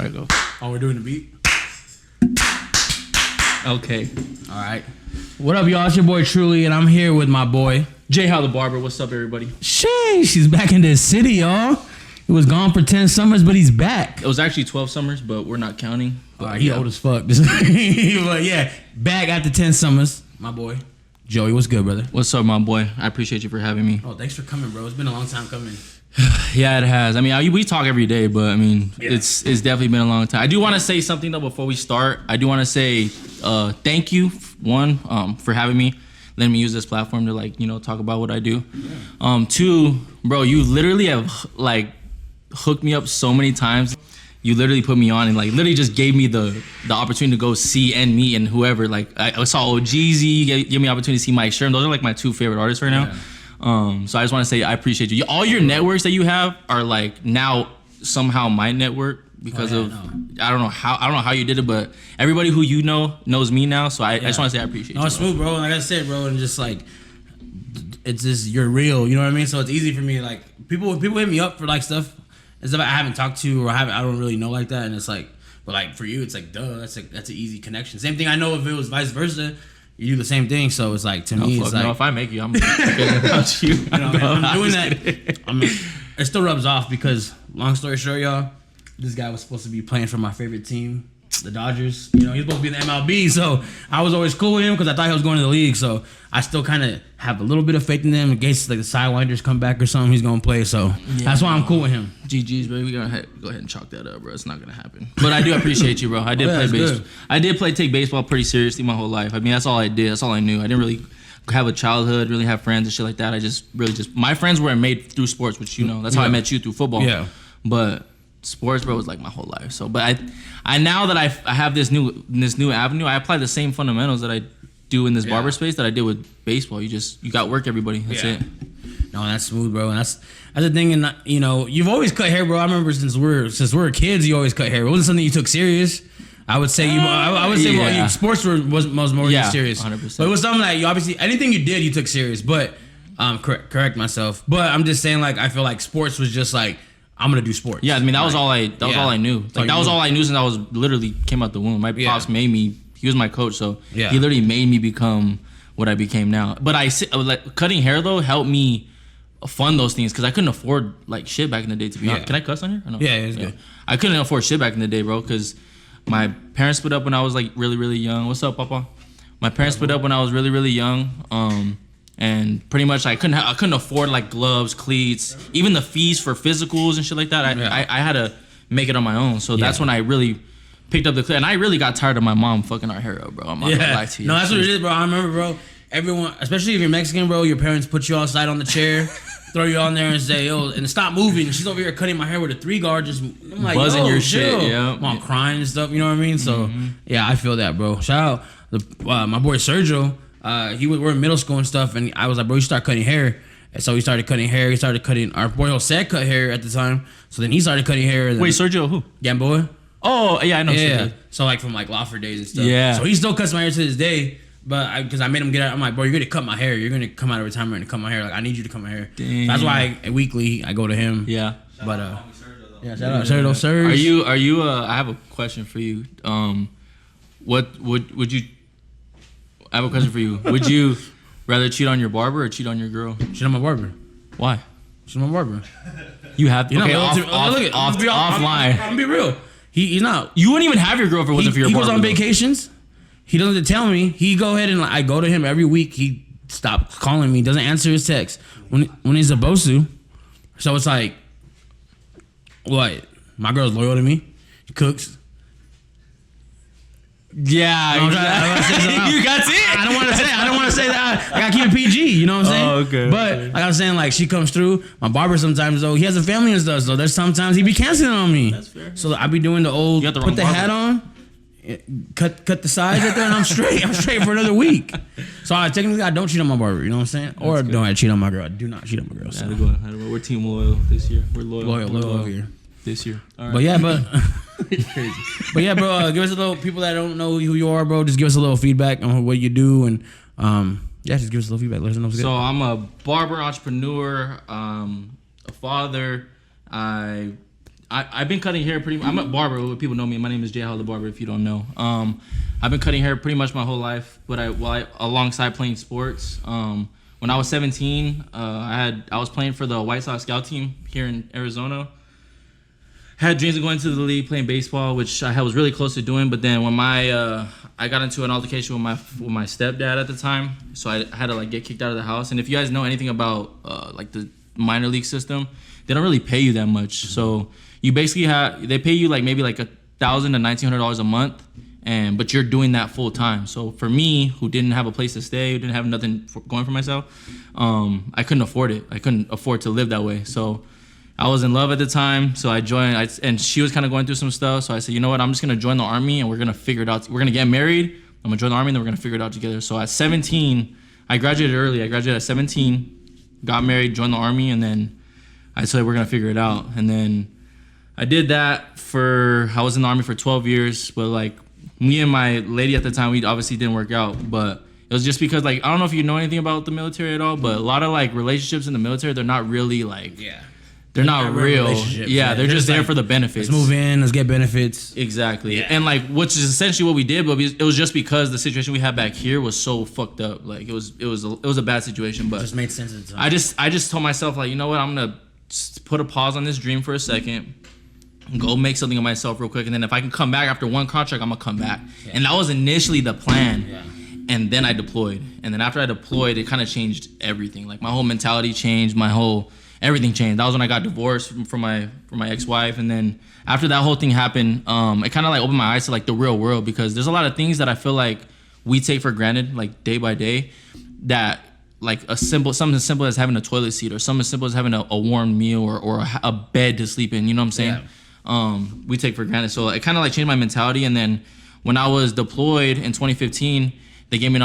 All right, go. Oh, we're doing the beat? Okay. All right. What up, y'all? It's your boy Truly, and I'm here with my boy JHOWTHEBARBER. What's up, everybody? Sheesh, he's back in this city, y'all. He was gone for 10 summers, but he's back. It was actually 12 summers, but we're not counting. He old as fuck. But yeah, back after 10 summers. My boy Joey, what's good, brother? What's up, my boy? I appreciate you for having me. Oh, thanks for coming, bro. It's been a long time coming. Yeah, it has. I mean, we talk every day, but I mean, it's definitely been a long time. I do want to say something though before we start. I do want to say thank you, for having me, letting me use this platform to talk about what I do. Yeah. Two, bro, you literally have hooked me up so many times. You literally put me on and literally just gave me the opportunity to go see and meet and whoever. I saw OGZ, gave me the opportunity to see Mike Sherm. Those are my two favorite artists right now. Yeah. So I just want to say I appreciate you. All your networks that you have are now somehow my network because I don't know how you did it, but everybody who you know knows me now. So I just want to say I appreciate you. No, it's smooth, bro. Like I said, bro, and just it's just you're real. You know what I mean? So it's easy for me. People hit me up for stuff. It's stuff I haven't talked to or I don't really know like that, and it's but for you, it's duh, that's an easy connection. Same thing. I know if it was vice versa, you do the same thing. So it's to me, it's no, if I make you, I'm forgetting about you. I'm doing that. It still rubs off because, long story short, y'all, this guy was supposed to be playing for my favorite team, the Dodgers. He's supposed to be in the MLB, so I was always cool with him because I thought he was going to the league. So I still kind of have a little bit of faith in them in case the Sidewinders come back or something. He's gonna play, so that's why I'm cool with him. GG's, baby. We gonna go ahead and chalk that up, bro. It's not gonna happen. But I do appreciate you, bro. I did play baseball. Good. I did take baseball pretty seriously my whole life. I mean, that's all I did. That's all I knew. I didn't really have a childhood, really have friends and shit like that. I just my friends were made through sports, which that's how I met you, through football. Yeah. But sports, bro, was my whole life. So, but I now that I have this new avenue, I apply the same fundamentals that I do in this barber space that I did with baseball. You got work, everybody. That's it. No, that's smooth, bro. And that's the thing. And you've always cut hair, bro. I remember since we're kids, you always cut hair. It wasn't something you took serious. I would say sports was more serious. 100%. But it was something you obviously anything you did you took serious. But correct myself. But I'm just saying I feel like sports was just I'm gonna do sports. Yeah, I mean that was all I knew. That was all I knew since I was literally came out the womb. My pops made me. He was my coach, so he literally made me become what I became now. But cutting hair though helped me fund those things because I couldn't afford shit back in the day. To be honest, can I cuss on here? Or no? Yeah, it's good. I couldn't afford shit back in the day, bro, because my parents split up when I was really, really young. What's up, Papa? My parents split up when I was really, really young. And pretty much I couldn't afford gloves, cleats, even the fees for physicals and shit like that. I had to make it on my own. So that's when I really picked up the clip, and I really got tired of my mom fucking our hair up, bro. I'm not gonna lie to you. No, that's what it is, bro. I remember, bro. Everyone, especially if you're Mexican, bro, your parents put you outside on the chair, throw you on there, and say, "Yo," and stop moving. And she's over here cutting my hair with a 3-guard, just I'm buzzing your shit, yeah. I'm crying and stuff. You know what I mean? So yeah, I feel that, bro. Shout out my boy Sergio. We're in middle school and stuff, and I was like, bro, you start cutting hair. And so he started cutting hair. He started cutting. Our boy Jose cut hair at the time. So then he started cutting hair. And wait, Sergio who? Gamboa. Oh, yeah, I know. Yeah. So from Lawford days and stuff. Yeah. So he still cuts my hair to this day. But because I made him get out, I'm like, bro, you're gonna cut my hair. You're gonna come out of retirement and cut my hair. I need you to cut my hair. Damn. That's why weekly I go to him. Yeah. But shout out Sergio. Serge. Are you? I have a question for you. What would you? I have a question for you. Would you rather cheat on your barber or cheat on your girl? Cheat on my barber. Why? Cheat on my barber. You have to. Okay, offline. I'm gonna be real. He's not. You wouldn't even have your girl if it wasn't for your barber. He goes on vacations. He doesn't tell me. He go ahead and I go to him every week. He stopped calling me. Doesn't answer his text when he's supposed to. So it's what? My girl's loyal to me. She cooks. Yeah, you got it. I don't want to say that. I gotta keep it PG. You know what I'm saying? Oh, okay. But like I was saying, she comes through. My barber sometimes though, he has a family and stuff. So there's sometimes he be canceling on me. That's fair. So I be doing the old put the hat on, cut the sides right there, and I'm straight. I'm straight for another week. So technically I don't cheat on my barber. You know what I'm saying? Or that's don't I cheat on my girl? I do not cheat on my girl. So. We're team loyal this year. We're loyal here. This year. All right. But yeah, crazy. But yeah, bro, give us a little, people that don't know who you are, bro, just give us a little feedback on what you do, and just give us a little feedback. Let us know what's good. So I'm a barber, entrepreneur, a father. I I've been cutting hair pretty. I'm a barber. People know me. My name is JHOWTHEBARBER. If you don't know, I've been cutting hair pretty much my whole life. But alongside playing sports. When I was 17, I was playing for the White Sox scout team here in Arizona. Had dreams of going to the league, playing baseball, which I was really close to doing. But then when I got into an altercation with my stepdad at the time, so I had to like get kicked out of the house. And if you guys know anything about like the minor league system, they don't really pay you that much. So you basically they pay you like maybe like $1,000 to $1,900 a month. But you're doing that full time. So for me, who didn't have a place to stay, who didn't have nothing going for myself, I couldn't afford it. I couldn't afford to live that way. So I was in love at the time. So I joined, and she was kind of going through some stuff. So I said, you know what? I'm just gonna join the army, and we're gonna figure it out. We're gonna get married. I'm gonna join the army, and then we're gonna figure it out together. So at 17, I graduated early. I graduated at 17, got married, joined the army, and then I said we're gonna figure it out. And then I did that I was in the army for 12 years, but like. Me and my lady at the time, we obviously didn't work out, but it was just because, like, I don't know if you know anything about the military at all, but a lot of, like, relationships in the military, they're not really, like, they're not real. Yeah, they're just there like, for the benefits. Let's move in, let's get benefits. Exactly. Yeah. And, like, which is essentially what we did, but it was just because the situation we had back here was so fucked up. Like, it was a bad situation, but. It just made sense at the time. I just told myself, like, you know what, I'm going to put a pause on this dream for a second. Go make something of myself real quick, and then if I can come back after one contract, I'm gonna come back. Yeah. And that was initially the plan. Yeah. And then I deployed, and then after I deployed, it kind of changed everything. Like my whole mentality changed, everything changed. That was when I got divorced from my ex-wife, and then after that whole thing happened, it kind of like opened my eyes to like the real world, because there's a lot of things that I feel like we take for granted, like day by day, that like something as simple as having a toilet seat, or something as simple as having a warm meal, or a bed to sleep in. You know what I'm saying? Yeah. We take for granted. So it kind of like changed my mentality. And then when I was deployed in 2015, they gave me an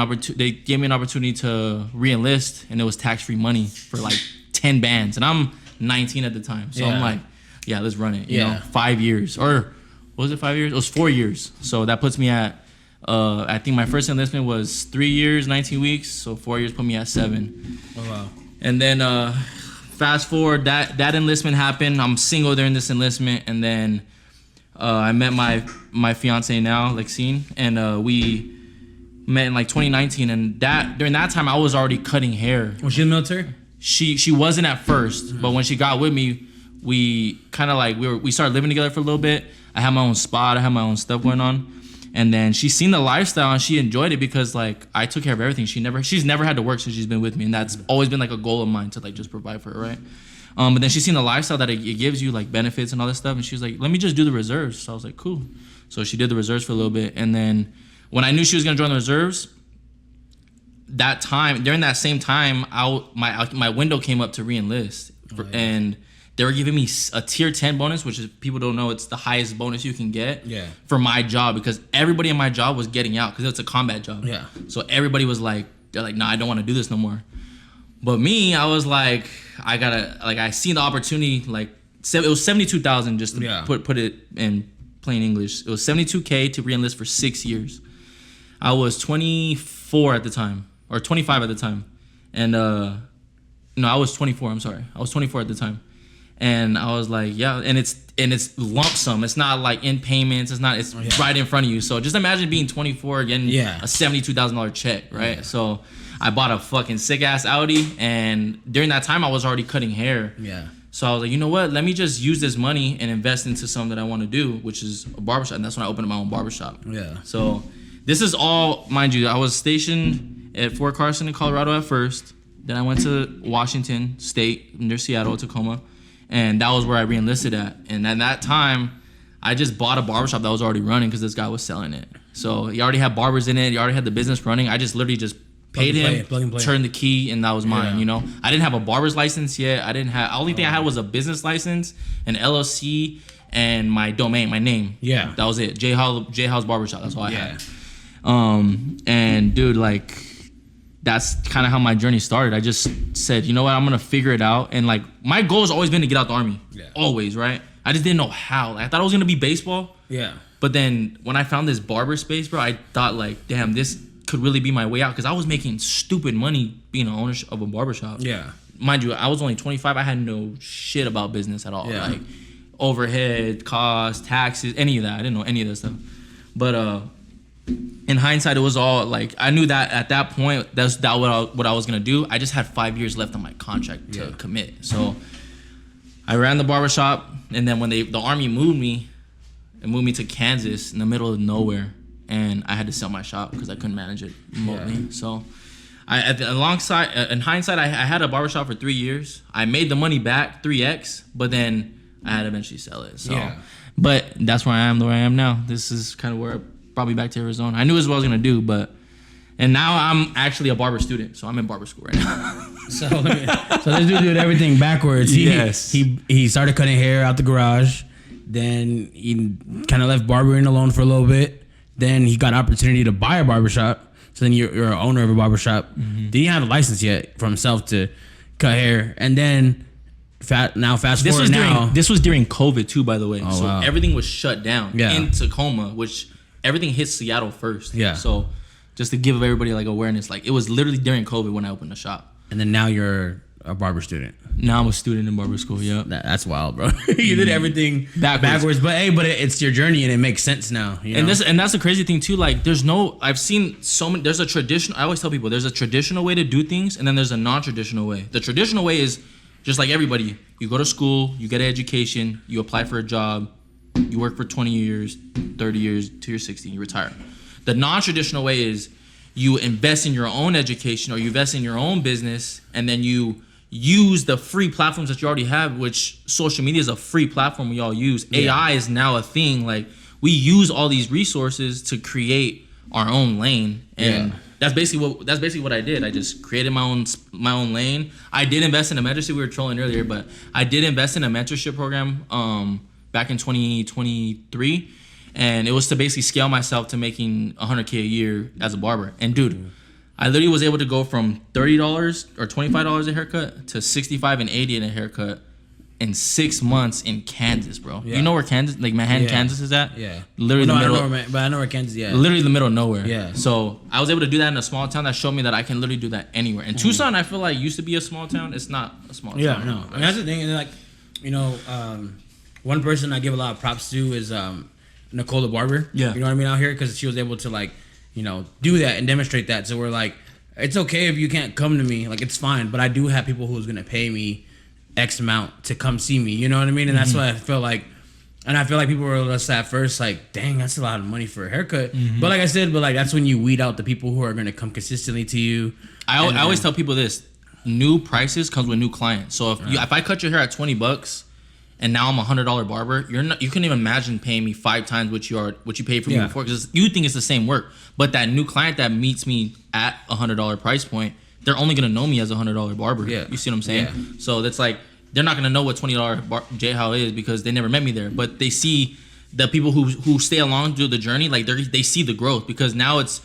opportunity to re-enlist, and it was tax-free money for like 10 bands. And I'm 19 at the time. So I'm like, yeah, let's run it. You know, 5 years. Or was it 5 years? It was 4 years. So that puts me at, I think my first enlistment was 3 years, 19 weeks. So 4 years put me at 7. Oh, wow. And then, fast forward, that enlistment happened. I'm single during this enlistment, and then I met my fiance now, Lexine, and we met in like 2019. And during that time, I was already cutting hair. Was she in the military? She wasn't at first, but when she got with me, we kind of like we started living together for a little bit. I had my own spot, I had my own stuff going on. And then she's seen the lifestyle, and she enjoyed it because like I took care of everything. She's never had to work since she's been with me, and that's always been like a goal of mine to like just provide for her, right? But then she's seen the lifestyle that it gives you, like benefits and all this stuff, and she was like, let me just do the reserves. So I was like, cool. So she did the reserves for a little bit, and then when I knew she was gonna join the reserves, during that same time, my window came up to re-enlist, and they were giving me a tier 10 bonus, which is, people don't know, it's the highest bonus you can get for my job, because everybody in my job was getting out because it's a combat job. Yeah. So everybody was like, they're like, nah, I don't want to do this no more. But me, I was like, I seen the opportunity, like, it was 72,000 just to put it in plain English. It was 72K to re-enlist for 6 years. I was 24 at the time, or 25 at the time. And, no, I was 24, I'm sorry. I was 24 at the time. And I was like, yeah, and it's lump sum. It's not like in payments. It's right in front of you. So just imagine being 24 getting a $72,000 check, right? Yeah. So I bought a fucking sick ass Audi, and during that time I was already cutting hair. Yeah. So I was like, you know what? Let me just use this money and invest into something that I want to do, which is a barbershop. And that's when I opened my own barbershop. Yeah. So this is all, mind you, I was stationed at Fort Carson in Colorado at first. Then I went to Washington State near Seattle, Tacoma. And that was where I re-enlisted at. And at that time, I just bought a barbershop that was already running because this guy was selling it. So he already had barbers in it. He already had the business running. I just literally just paid him, turned the key, and that was mine, you know? I didn't have a barber's license yet. The only thing I had was a business license, an LLC, and my domain, my name. Yeah. That was it. JHOW's Barbershop. That's all I had. And dude, like, that's kind of how my journey started. I just said, you know what, I'm gonna figure it out. And like, my goal has always been to get out the army. Yeah. Always, right? I just didn't know how. Like, I thought it was gonna be baseball. Yeah. But then when I found this barber space, bro, I thought like, damn, this could really be my way out, because I was making stupid money being an owner of a barbershop. Yeah. Mind you, I was only 25. I had no shit about business at all. Yeah. Like, overhead, cost, taxes, any of that. I didn't know any of that stuff. But in hindsight, it was all like I knew that at that point that's what I was gonna do. I just had 5 years left on my contract to commit. So I ran the barbershop, and then when the army moved me, it moved me to Kansas in the middle of nowhere, and I had to sell my shop because I couldn't manage it remotely. Yeah. So in hindsight, I had a barbershop for 3 years. I made the money back 3x, but then I had to eventually sell it. So, but that's where I am, where I am now. This is kind of where I brought me back to Arizona. I knew this is what I was gonna do, and now I'm actually a barber student, so I'm in barber school right now. So this dude did everything backwards. He started cutting hair out the garage. Then he kind of left barbering alone for a little bit. Then he got an opportunity to buy a barbershop. So then you're an owner of a barbershop. Mm-hmm. Didn't have a license yet for himself to cut hair. And then fast forward now. This was during COVID too, by the way. So everything was shut down in Tacoma, which everything hit Seattle first. Yeah. So just to give everybody like awareness, like it was literally during COVID when I opened the shop. And then now you're a barber student. Now I'm a student in barber school. Yeah, that's wild, bro. You did everything backwards, but it's your journey and it makes sense now. You know? And that's the crazy thing too. Like, I've seen so many. There's a traditional. I always tell people there's a traditional way to do things, and then there's a non-traditional way. The traditional way is just like everybody. You go to school, you get an education, you apply for a job, you work for 20 years, 30 years, till you're 60, you retire. The non-traditional way is you invest in your own education or you invest in your own business, and then you use the free platforms that you already have, which social media is a free platform we all use. AI is now a thing. Like, we use all these resources to create our own lane, and that's basically what I did. I just created my own lane. I did invest in a mentorship. We were trolling earlier, but I did invest in a mentorship program back in 2023, and it was to basically scale myself to making $100K a year as a barber. And dude, I literally was able to go from $30 or $25 a haircut to $65 and $80 in a haircut in 6 months in Kansas, bro. Yeah. You know where Kansas, like Manhattan, Kansas is at? Yeah. Literally the middle. I know where Kansas is. Yeah. Literally the middle of nowhere. Yeah. So I was able to do that in a small town. That showed me that I can literally do that anywhere. And Tucson, I feel like used to be a small town. It's not a small town. Yeah, no. I mean, that's the thing. And like, you know, one person I give a lot of props to is Nicole the barber. Yeah. You know what I mean, out here, because she was able to like, you know, do that and demonstrate that. So we're like, it's okay if you can't come to me, like it's fine, but I do have people who's gonna pay me X amount to come see me. You know what I mean? And that's what I feel like. And I feel like people were just at first like, dang, that's a lot of money for a haircut. Mm-hmm. But like I said, that's when you weed out the people who are gonna come consistently to you. I always tell people this: new prices comes with new clients. So if I cut your hair at $20. And now I'm a $100 barber. You couldn't even imagine paying me 5 times what you paid for me before, because you think it's the same work. But that new client that meets me at a $100 price point, they're only gonna know me as a $100 barber. Yeah. You see what I'm saying? Yeah. So that's like, they're not gonna know what $20 JHOW is because they never met me there. But they see the people who stay along through the journey, like they see the growth, because now it's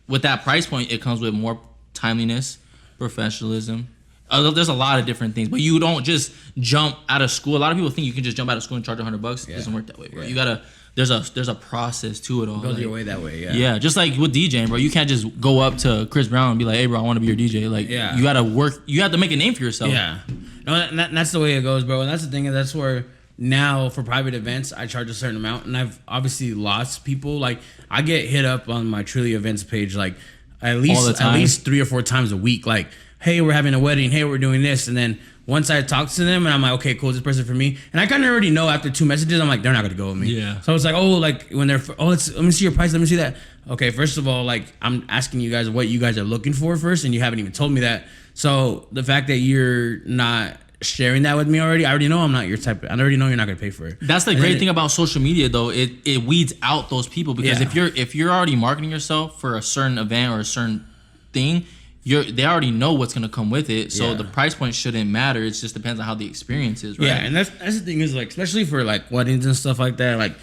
with that price point, it comes with more timeliness, professionalism. There's a lot of different things, but you don't just jump out of school. A lot of people think you can just jump out of school and charge $100. It doesn't work that way, bro. You gotta. There's a process to it all. It goes your way that way, yeah. Yeah, just like with DJing, bro. You can't just go up to Chris Brown and be like, "Hey, bro, I want to be your DJ." Like, you gotta work. You have to make a name for yourself. Yeah, no, that's the way it goes, bro. And that's the thing. That's where now for private events, I charge a certain amount, and I've obviously lost people. Like, I get hit up on my Truly Events page like at least 3 or 4 times a week, like, hey, we're having a wedding, hey, we're doing this. And then once I talk to them and I'm like, okay, cool, is this person for me? And I kind of already know after 2 messages, I'm like, they're not going to go with me. Yeah. So it's like, oh, like when they're, let me see your price, let me see that. Okay, first of all, like I'm asking you guys what you guys are looking for first, and you haven't even told me that. So the fact that you're not sharing that with me already, I already know I'm not your type. I already know you're not going to pay for it. That's the great thing about social media, though. It weeds out those people, because if you're already marketing yourself for a certain event or a certain thing, they already know what's gonna come with it, so the price point shouldn't matter. It just depends on how the experience is, right? Yeah, and that's the thing is, like, especially for like weddings and stuff like that. Like,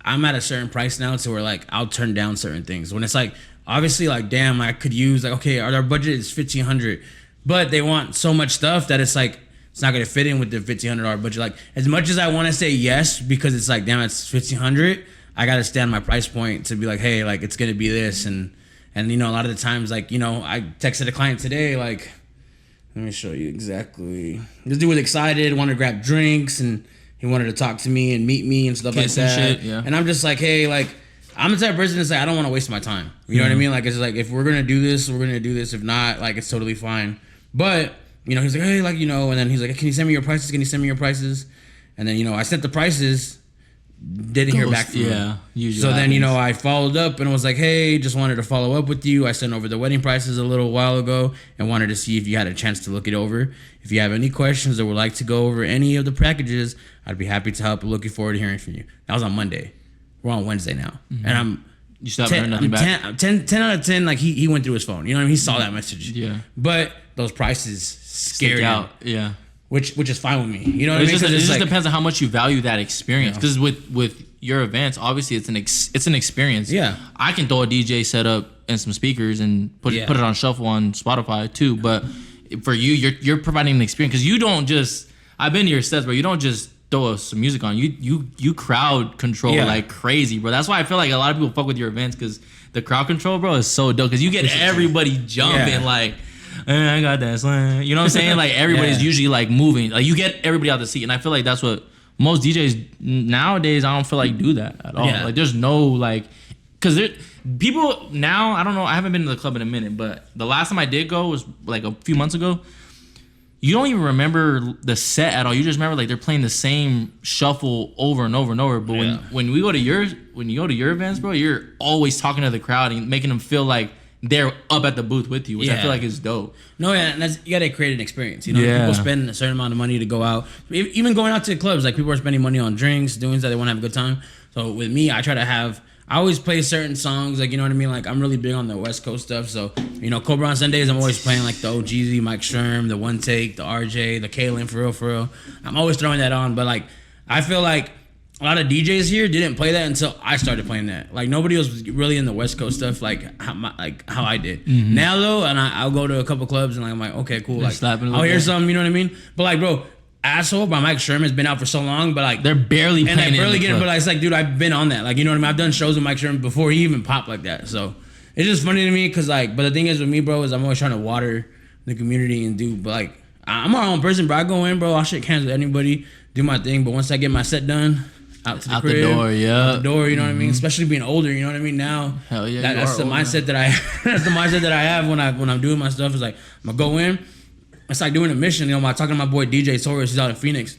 I'm at a certain price now to where like I'll turn down certain things when it's like, obviously, like, damn, I could use like, okay, our budget is $1,500, but they want so much stuff that it's like it's not gonna fit in with the $1,500 budget. Like, as much as I want to say yes, because it's like, damn, it's $1,500, I gotta stand my price point to be like, hey, like it's gonna be this. And, you know, a lot of the times, like, you know, I texted a client today, like, let me show you exactly. This dude was excited, wanted to grab drinks, and he wanted to talk to me and meet me and stuff Kiss like that. And shit, yeah. And I'm just like, hey, like, I'm the type of person that's like, I don't want to waste my time. You know what I mean? Like, it's like, if we're gonna do this, we're gonna do this. If not, like, it's totally fine. But you know, he's like, hey, like, you know, and then he's like, can you send me your prices? Can you send me your prices? And then, you know, I sent the prices. Didn't hear back from him. Usually so then, happens. you know, I followed up and was like, hey, just wanted to follow up with you. I sent over the wedding prices a little while ago and wanted to see if you had a chance to look it over. If you have any questions or would like to go over any of the packages, I'd be happy to help. Looking forward to hearing from you. That was on Monday. We're on Wednesday now. And you still haven't heard nothing back? 10 out of 10, like, he went through his phone. You know what I mean? He saw that message. Yeah. But those prices scared him. out. Yeah. Which is fine with me. You know what I mean? It just like, depends on how much you value that experience. Because with your events, obviously it's an experience. Yeah. I can throw a DJ setup and some speakers and put it on shuffle on Spotify too. But for you, you're providing an experience because you don't just. I've been to your sets, bro. You don't just throw some music on. You crowd control like crazy, bro. That's why I feel like a lot of people fuck with your events because the crowd control, bro, is so dope. Because you get everybody jumping like. I got that slang. You know what I'm saying? Like everybody's usually like moving. Like you get everybody out the seat, and I feel like that's what most DJs nowadays. I don't feel like do that at all. Yeah. Like there's no like, cause people now. I don't know. I haven't been to the club in a minute, but the last time I did go was like a few months ago. You don't even remember the set at all. You just remember like they're playing the same shuffle over and over and over. But when you go to your events, bro, you're always talking to the crowd and making them feel like they're up at the booth with you, which I feel like is dope. No, yeah, and you gotta create an experience. You know, people spend a certain amount of money to go out. Even going out to the clubs, like people are spending money on drinks, doing that they want to have a good time. So with me, I always play certain songs, like, you know what I mean? Like, I'm really big on the West Coast stuff. So, you know, Cobra on Sundays, I'm always playing like the OGZ, Mike Sherm, the One Take, the RJ, the Kalen, for real. I'm always throwing that on. But like, I feel like a lot of DJs here didn't play that until I started playing that. Like, nobody was really in the West Coast stuff like how I did. Now though, and I'll go to a couple clubs and I'm like, okay, cool. Like, I'll hear something, you know what I mean? But like, bro, Asshole by Mike Sherman has been out for so long, but like they're barely playing. And they're barely getting, but like, it's like, dude, I've been on that. Like, you know what I mean? I've done shows with Mike Sherman before he even popped like that. So it's just funny to me because like, but the thing is with me, bro, is I'm always trying to water the community and do, but like, I'm my own person, bro. I go in, bro, I'll shake hands with anybody, do my thing, but once I get my set done, out to the crib, the door, out the door, you know what I mean? Especially being older, you know what I mean? Now, hell yeah, that's the mindset that I that's the mindset that I have when I'm doing my stuff. Is like, I'm gonna go in. It's like doing a mission. You know, I'm talking to my boy DJ Taurus. He's out in Phoenix.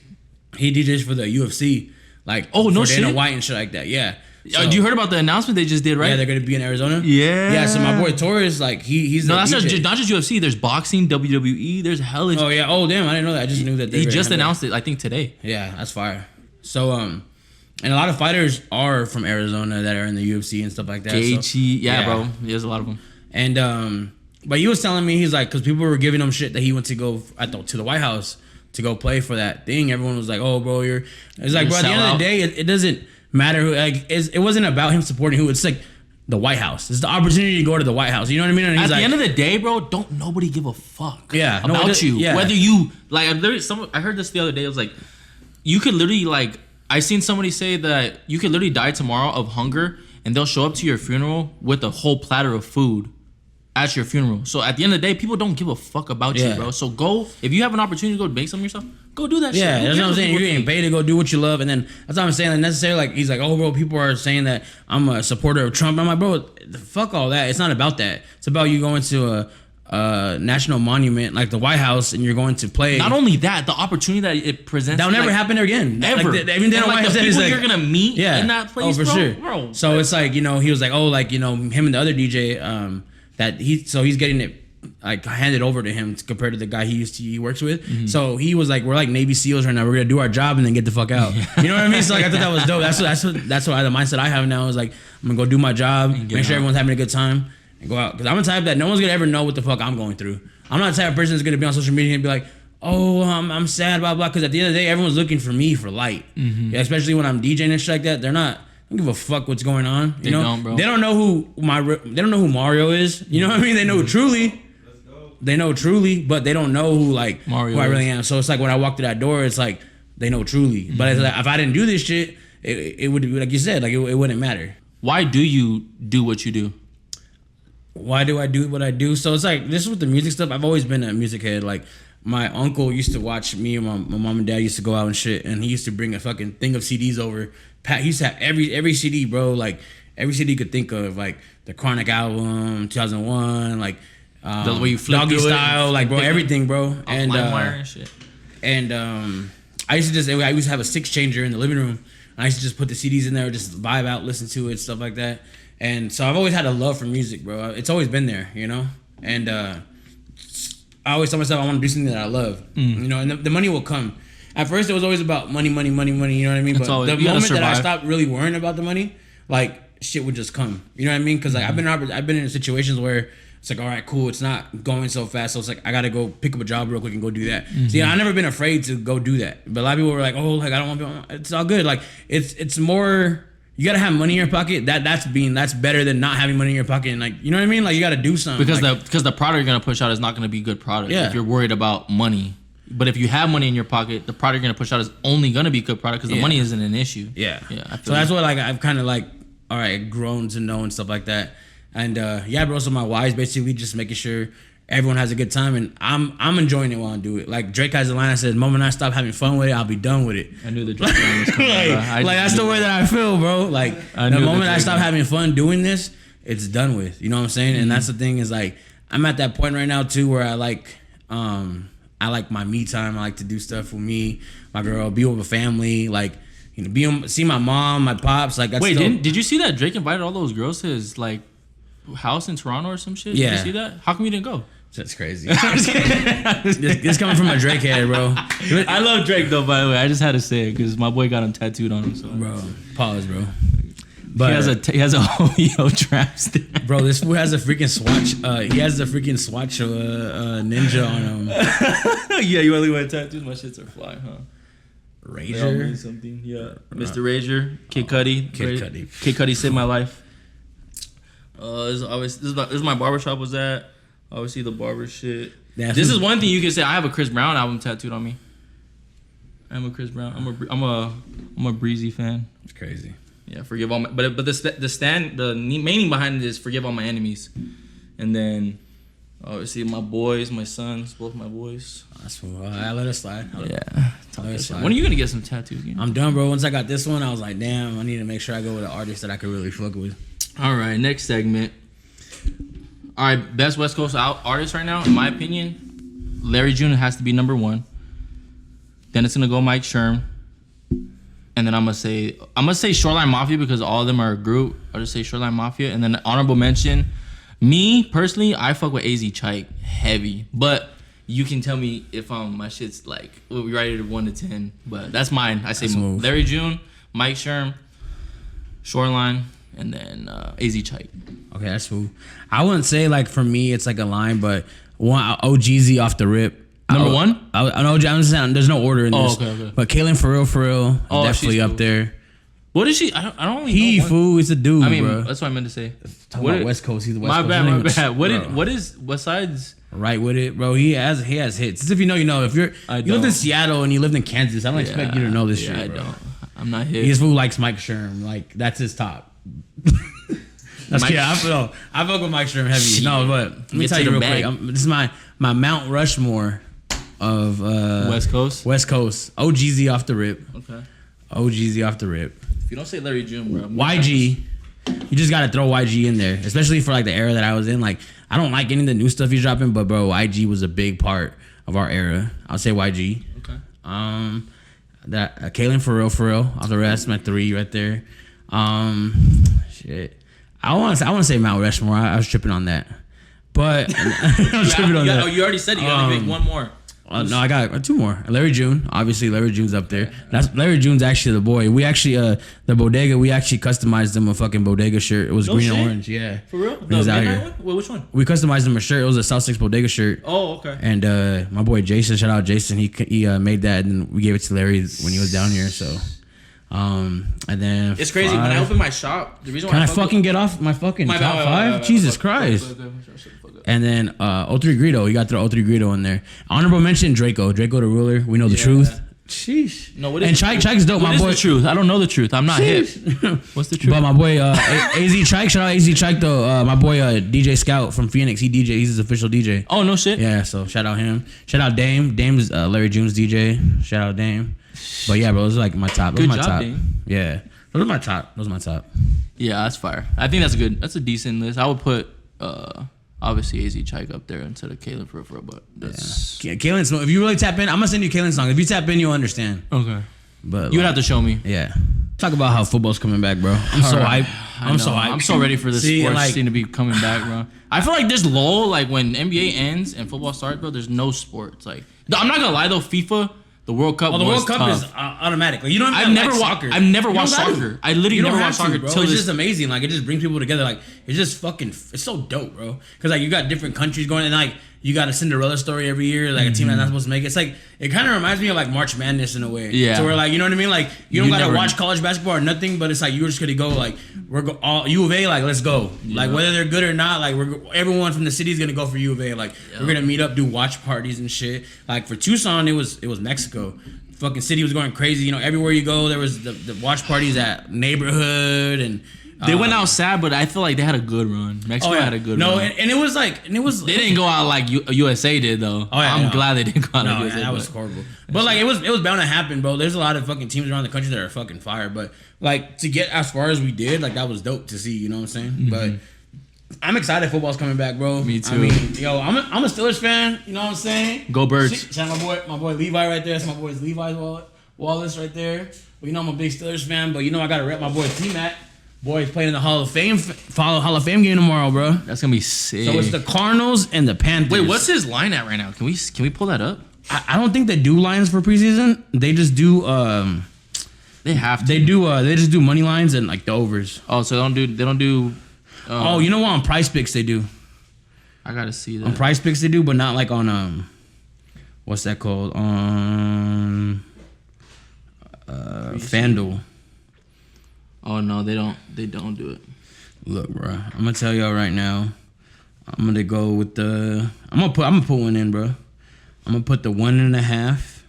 He DJs for the UFC, like no shit, Dana shit, White and shit like that. Yeah. So, you heard about the announcement they just did, right? Yeah, they're gonna be in Arizona. Yeah. So my boy Taurus, like he's no, that's DJ. not just UFC. There's boxing, WWE. There's hella. Oh yeah. Oh damn, I didn't know that. I just knew that he just announced it. I think today. Yeah, that's fire. So and a lot of fighters are from Arizona that are in the UFC and stuff like that. JHE, bro. There's a lot of them. And but he was telling me, he's like, because people were giving him shit that he went to go to the White House to go play for that thing. Everyone was like, "Oh, bro, it's like, bro, at the end of the day, it doesn't matter who. Like, it wasn't about him supporting who. It's like the White House. It's the opportunity to go to the White House. You know what I mean? And at the end of the day, bro, don't nobody give a fuck. About you. Yeah. Whether you like, I heard this the other day. It was like, you could literally like, I seen somebody say that you could literally die tomorrow of hunger, and they'll show up to your funeral with a whole platter of food at your funeral. So at the end of the day, people don't give a fuck about you, bro. So go, if you have an opportunity to go make something yourself, go do that shit. Yeah, that's what I'm saying. You're getting paid to go do what you love. And then that's what I'm saying. Like, necessarily, like, he's like, oh, bro, people are saying that I'm a supporter of Trump. I'm like, bro, fuck all that. It's not about that. It's about you going to a national monument like the White House and you're going to play. Not only that, the opportunity that it presents. That'll never happen again. Ever. Like, even then, like the people you're going to meet in that place, for sure. Bro. So it's like, you know, he was like, oh, like, you know, him and the other DJ, he's getting it like handed over to him compared to the guy he works with. Mm-hmm. So he was like, we're like Navy SEALs right now. We're gonna do our job and then get the fuck out. You know what I mean? So like, I thought that was dope. That's what the mindset I have now is like, I'm gonna go do my job, make sure everyone's having a good time, and go out. Because I'm the type that no one's gonna ever know what the fuck I'm going through. I'm not the type of person that's gonna be on social media and be like, oh, I'm sad, blah blah. Because at the end of the day, everyone's looking for me for light. Mm-hmm. Yeah, especially when I'm DJing and shit like that. They're not. I don't give a fuck what's going on. You know, bro. They don't know who Mario is. You know what I mean? They know truly. They know truly, but they don't know who Mario who I really am. So it's like when I walk through that door, it's like they know truly. Mm-hmm. But it's like, if I didn't do this shit, it would, like you said, like it wouldn't matter. Why do you do what you do? Why do I do what I do? So it's like, this is with the music stuff. I've always been a music head. Like my uncle used to watch me and my mom and dad used to go out and shit, and he used to bring a fucking thing of CDs over. He used to have every CD, bro, like every CD you could think of, like the Chronic album, 2001, like the way you flip Doggy Style, like bro, everything, bro, and shit. And I used to have a 6-changer in the living room. I used to just put the CDs in there, just vibe out, listen to it, stuff like that. And so I've always had a love for music, bro. It's always been there, you know. And I always tell myself I want to do something that I love, you know. And the money will come. At first, it was always about money. You know what I mean? But the moment that I stopped really worrying about the money, like shit would just come. You know what I mean? Because like I've been in situations where it's like, all right, cool, it's not going so fast, so it's like I gotta go pick up a job real quick and go do that. See, I've never been afraid to go do that. But a lot of people were like, oh, like I don't want to. It's all good. Like it's more. You gotta have money in your pocket. That's better than not having money in your pocket. And like, you know what I mean? Like you gotta do something. Because the product you're gonna push out is not gonna be good product. Yeah. If you're worried about money. But if you have money in your pocket, the product you're gonna push out is only gonna be good product because the money isn't an issue. Yeah. So that's what like I've kind of like, all right, grown to know and stuff like that. And yeah, bro. So my why is basically just making sure everyone has a good time, and I'm enjoying it while I do it. Like Drake has a line that says, "The moment I stop having fun with it, I'll be done with it." I knew the Drake line was coming. like that's the way that I feel, bro. Like the moment I stop having fun doing this, it's done with. You know what I'm saying? And that's the thing is like I'm at that point right now too where I like my me time. I like to do stuff with me, my girl, be with my family, like. You know, see my mom, my pops. Like, wait, did you see that Drake invited all those girls to his like house in Toronto or some shit? Yeah. Did you see that? How come you didn't go? That's crazy. this coming from a Drake head, bro. I love Drake though, by the way. I just had to say it because my boy got him tattooed on him. So. Bro, pause, bro. But he has a OVO trap stick. Bro, this fool has a freaking swatch. He has the freaking swatch ninja on him. Yeah, you only wear tattoos. My shits are fly, huh? Razor, something, yeah. Mr. Razor, Kid Cudi. Kid Cudi. Kid Cudi saved my life. This is my barbershop was at. Obviously the barber shit. This is one thing you can say. I have a Chris Brown album tattooed on me. I'm a Chris Brown. I'm a Breezy fan. It's crazy. Yeah, forgive all my. But the meaning behind it is forgive all my enemies, and then. Obviously, my boys, my sons, both my boys. That's cool. I let it slide. When are you gonna get some tattoos? Again? I'm done, bro. Once I got this one, I was like, damn, I need to make sure I go with an artist that I could really fuck with. All right, next segment. All right, best West Coast artist right now, in my opinion, Larry June has to be number 1. Then it's gonna go Mike Sherm, and then I'm gonna say Shoreline Mafia because all of them are a group. I'll just say Shoreline Mafia, and then honorable mention. Me personally, I fuck with AZ Chike heavy, but you can tell me if my shit's like we rated it 1 to 10. But that's mine. I say Larry June, Mike Sherm, Shoreline, and then AZ Chike. Okay, that's cool. I wouldn't say like for me it's like a line, but one OGZ off the rip. Number 1? I know. I'm saying there's no order in this. Okay. But Kaylin for real, definitely up there. What is she? I don't really know. He fool, it's a dude, I mean, bro. That's what I meant to say. Talking about West Coast, he's the West Coast. My bad. What is besides Right With It, bro? He has hits. It's if you know, you know. If you lived in Seattle and you lived in Kansas, I don't expect you to know this shit. I don't. I'm not hit. He's fool likes Mike Sherm. Like that's his top. I fuck with Mike Sherm heavy. Shit. No, but let me tell you real quick. This is my Mount Rushmore of West Coast. OGZ off the rip. Okay. OGZ off the rip. If you don't say Larry June, bro. YG, you just gotta throw YG in there, especially for like the era that I was in. Like I don't like any of the new stuff he's dropping, but bro, YG was a big part of our era. I'll say YG. Okay. That Kaylin for real off the rest, my 3 right there. Shit. I want to say Mount Rushmore. I was tripping on that, but I was tripping on that. Oh, you already said you gotta make one more. No, I got 2 more. Larry June, obviously Larry June's up there. That's Larry June's actually the boy. We actually the bodega. We actually customized him a fucking bodega shirt. It was green and orange. Yeah, for real. He was out here. Wait, which one? We customized him a shirt. It was a South Six bodega shirt. Oh, okay. And my boy Jason, shout out Jason. He made that and we gave it to Larry when he was down here. So. And then it's crazy when I open my shop. The reason why I fucking get off my fucking top 5? Jesus Christ. And then 03 Greedo, you got to throw 03 Greedo in there. Honorable mention Draco the Ruler. We know the truth. Sheesh. No, what is Trike's dope. What is the truth? I don't know the truth. I'm not hip. What's the truth? But my boy AZ Trike, shout out AZ Trike though. My boy DJ Scout from Phoenix, he's his official DJ. Oh no shit. Yeah, so shout out him. Shout out Dame. Dame's Larry June's DJ. Shout out Dame. But yeah, bro, those are like my top. Good job, Dame. Yeah, those are my top. Yeah, that's fire. I think that's good. That's a decent list. I would put obviously AZ Trike up there instead of Kalen for but that's Kalen's. If you really tap in, I'm gonna send you Kalen's song. If you tap in, you'll understand. Okay. But you would have to show me. Yeah. Talk about how football's coming back, bro. I'm so hyped. I'm so ready for this sports scene to be coming back, bro. I feel like there's lull, like when NBA ends and football starts, bro. There's no sports. Like I'm not gonna lie though, FIFA. The World Cup. Oh, the World Cup tough. is automatic. Like, you don't. I've never watched soccer. I literally never watched soccer. Bro. It's just amazing. Like it just brings people together. Like it's just fucking. It's so dope, bro. Because like you got different countries going, and like you got a Cinderella story every year. Like a team that's not supposed to make it. It's like it kind of reminds me of like March Madness in a way. Yeah. So we're like, you know what I mean? Like you don't gotta watch college basketball or nothing, but it's like you're just gonna go. Like all U of A. Like let's go. Yeah. Like whether they're good or not. Like everyone from the city is gonna go for U of A. Like we're gonna meet up, do watch parties and shit. Like for Tucson, it was Mexico. Fucking city was going crazy. You know, everywhere you go, there was the watch parties at neighborhood and they went out sad, but I feel like they had a good run. Mexico had a good run. No, and it was like, they didn't go out like USA did though. Oh, yeah, I'm glad they didn't go out like USA. That was horrible. But like it was bound to happen, bro. There's a lot of fucking teams around the country that are fucking fire. But like to get as far as we did, like that was dope to see. You know what I'm saying? Mm-hmm. But I'm excited football's coming back, bro. Me too. I mean, yo, I'm a Steelers fan. You know what I'm saying? Go Birds. Shout out my boy Levi right there. That's my boy's Levi's Wallace right there. Well, you know I'm a big Steelers fan, but you know I gotta rep my boy T-Mac. Boy's playing in the Hall of Fame game tomorrow, bro. That's gonna be sick. So it's the Cardinals and the Panthers. Wait, what's his line at right now? Can we pull that up? I don't think they do lines for preseason. They just do. They have to. They do. They just do money lines and like the overs. Oh, so they don't do. Oh, you know what? On Price Picks they do. I gotta see that. On Price Picks they do, but not like on what's that called? On FanDuel. Oh no, they don't. They don't do it. Look, bro, I'm gonna tell y'all right now. I'm gonna go with the. I'm gonna put one in, bro. I'm gonna put the 1.5.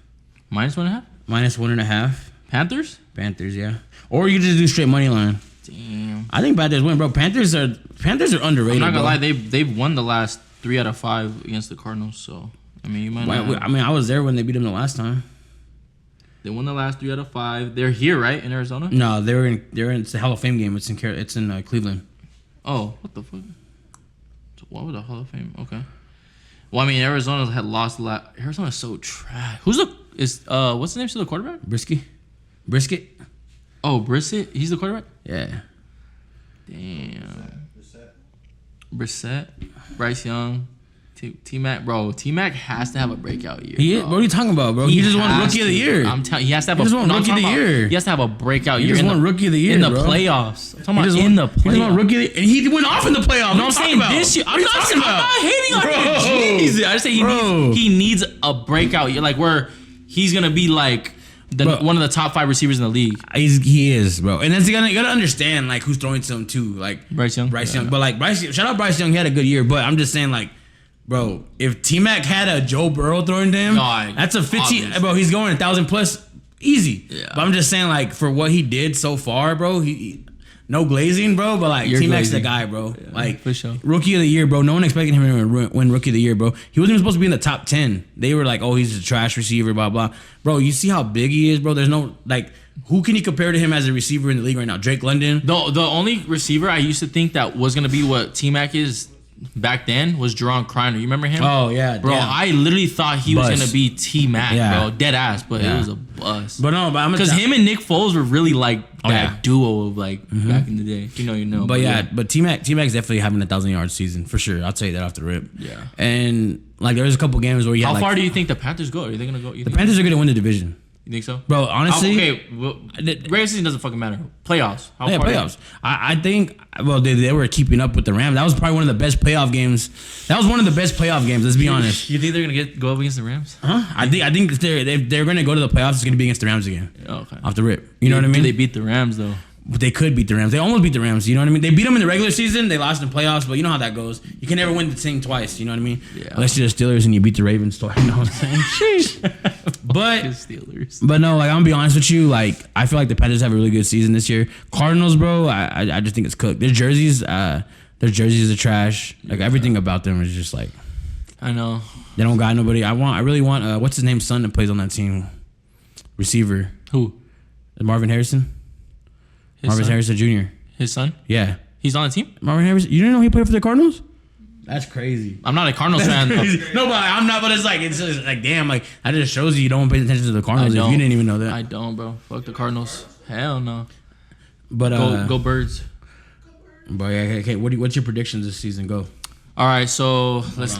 Minus 1.5. Minus 1.5. Panthers, yeah. Or you just do straight money line. Damn. I think Panthers win, bro. Panthers are underrated. I'm not gonna lie, they've won the last 3 out of 5 against the Cardinals. So I mean, you might. I mean, I was there when they beat them the last time. They won the last 3 out of 5. They're here, right, in Arizona? No, they're in it's the Hall of Fame game. It's in Cleveland. Oh, what the fuck? What was the Hall of Fame? Okay. Well, I mean, Arizona had lost a lot. Arizona's so trash. What's the name still the quarterback? Brisket. Oh, Brissett? He's the quarterback? Yeah. Damn. Brissett. Bryce Young. T-Mac, bro. T-Mac has to have a breakout year. What are you talking about, bro? He just won Rookie of the Year. I'm telling you, he has to have Rookie of the Year. He has to have a breakout year. He just won Rookie of the Year in the playoffs. I'm talking about in the playoffs. He just won Rookie of the Year, and he went off in the playoffs. No, I'm saying this year. I'm not hating on him. Jesus. I just say he needs a breakout year, like where he's gonna be like one of the top 5 receivers in the league. He is, bro. And then you gotta understand like who's throwing to him too, like Bryce Young. But like shout out Bryce Young, he had a good year. But I'm just saying like, bro, if T-Mac had a Joe Burrow throwing to him, that's a 50. Obviously. Bro, he's going 1,000 plus easy. Yeah. But I'm just saying like for what he did so far, bro, he no glazing, bro. But like T-Mac's the guy, bro. Yeah, like for sure. Rookie of the Year, bro. No one expected him to win Rookie of the Year, bro. He wasn't even supposed to be in the top 10. They were like, oh, he's a trash receiver, blah blah. Bro, you see how big he is, bro. There's no like. Who can you compare to him as a receiver in the league right now? Drake London? The only receiver I used to think that was going to be what T-Mac is back then was Jerron Kreiner. You remember him? Oh, yeah. Bro, yeah. I literally thought he was going to be T-Mac, bro. Dead ass, but it was a bust. But no, but because him and Nick Foles were really like that duo of like back in the day. You know. But T-Mac's definitely having a 1,000-yard season for sure. I'll tell you that off the rip. Yeah. And like there was a couple games where how far do you think the Panthers go? Are they going to go? The Panthers are going to win the division. You think so? Bro, honestly... regular season doesn't fucking matter. Playoffs. Playoffs. I think... Well, they were keeping up with the Rams. That was probably one of the best playoff games. That was one of the best playoff games, let's be honest. You think they're going to go up against the Rams? Huh? I think if they're going to go to the playoffs, it's going to be against the Rams again. Okay. Off the rip. You know what I mean? They beat the Rams, though. they could beat the Rams. They almost beat the Rams. You know what I mean? They beat them in the regular season. They lost in playoffs, but you know how that goes. You can never win the thing twice. You know what I mean? Yeah. Unless you're the Steelers and you beat the Ravens twice. You know what I'm saying? Sheesh. Steelers. But no, like I'm gonna be honest with you. Like I feel like the Panthers have a really good season this year. Cardinals, bro. I just think it's cooked. Their jerseys are trash. Like everything about them is just like. I know. They don't got nobody. I really want. What's his name? Son that plays on that team. Receiver. Who? Marvin Harrison. Marvin Harrison Jr. His son? Yeah. He's on the team? Marvin Harrison. You didn't know he played for the Cardinals? That's crazy. I'm not a Cardinals fan. No, but I'm not. But it's just like damn. Like that just shows you don't pay attention to the Cardinals if you didn't even know that. I don't, bro. Fuck the Cardinals. Hell no. But go Birds. But yeah, okay. What's your predictions this season? Go. All right, so let's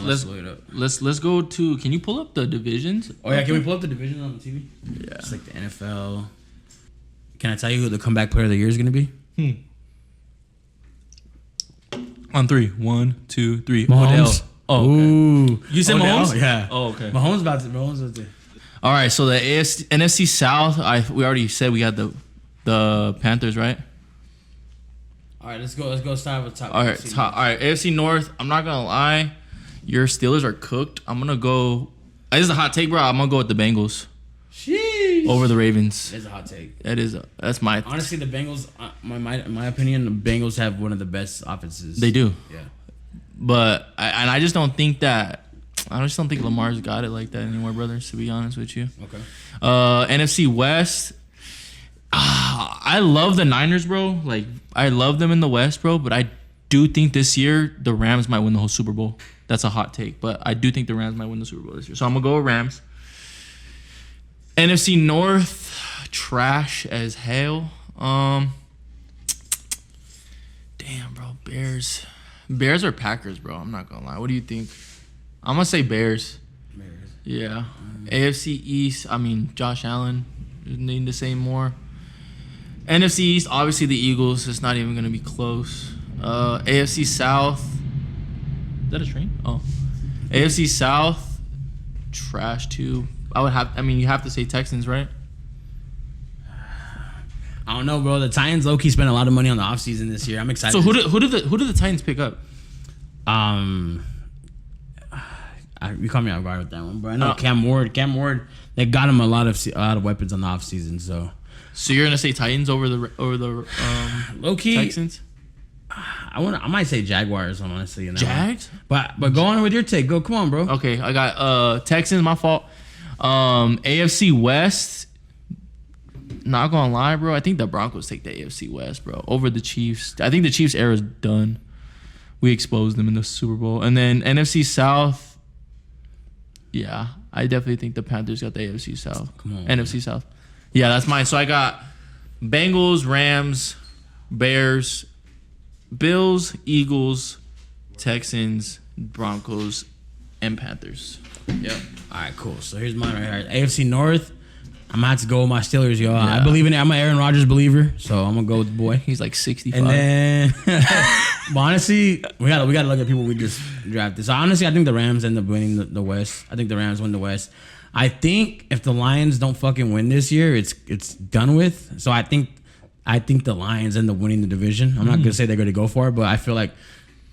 go to. Can you pull up the divisions? Oh yeah, can we pull up the divisions on the TV? Yeah, it's like the NFL. Can I tell you who the comeback player of the year is going to be? On 3, 1, 2, 3. Mahomes. Odell. Oh, okay. Ooh. You said Odell? Mahomes? Yeah. Oh, okay. Mahomes about to. All right, so the NFC South. We already said we got the Panthers, right? All right, let's go start with top. All right, AFC North. I'm not gonna lie, your Steelers are cooked. I'm gonna go. This is a hot take, bro. I'm gonna go with the Bengals. Sheesh. Over the Ravens. It's a hot take. That's my. Honestly, the Bengals. My opinion, the Bengals have one of the best offenses. They do. Yeah. But I just don't think that. I just don't think Lamar's got it like that anymore, brothers. To be honest with you. Okay. NFC West. I love the Niners, bro. Like I love them in the West, bro. But I do think this year the Rams might win the whole Super Bowl. That's a hot take, but I do think the Rams might win the Super Bowl this year. So I'm gonna go with Rams. NFC North, trash as hell. Damn, bro. Bears or Packers, bro. I'm not gonna lie. What do you think? I'm gonna say Bears. Yeah. AFC East. I mean, Josh Allen. Need to say more. NFC East, obviously the Eagles. It's not even gonna be close. AFC South. Is that a train? Oh. AFC South, trash too. You have to say Texans, right? I don't know, bro. The Titans low-key spent a lot of money on the offseason this year. I'm excited. So who did the Titans pick up? You caught me off guard with that one, but I know Cam Ward. They got him a lot of weapons on the offseason. So you're gonna say Titans over the low-key Texans? I might say Jaguars, honestly. Jags? But go on with your take. Go, come on, bro. Okay, I got Texans. My fault. AFC West. Not gonna lie, bro. I think the Broncos take the AFC West, bro, over the Chiefs. I think the Chiefs' era is done. We exposed them in the Super Bowl, and then NFC South. Yeah, I definitely think the Panthers got the AFC South. Come on, NFC man. South. Yeah, that's mine. So I got Bengals, Rams, Bears, Bills, Eagles, Texans, Broncos, and Panthers. Yep. All right, cool. So here's mine right here. AFC North. I'm gonna have to go with my Steelers, yo. Yeah. I believe in it. I'm an Aaron Rodgers believer, so I'm gonna go with the boy. He's like 65. And then, but honestly, we gotta look at people we just drafted. So honestly, I think the Rams end up winning the West. I think the Rams win the West. I think if the Lions don't fucking win this year, it's done with. So I think the Lions end up winning the division. I'm not gonna say they're gonna go for it, but I feel like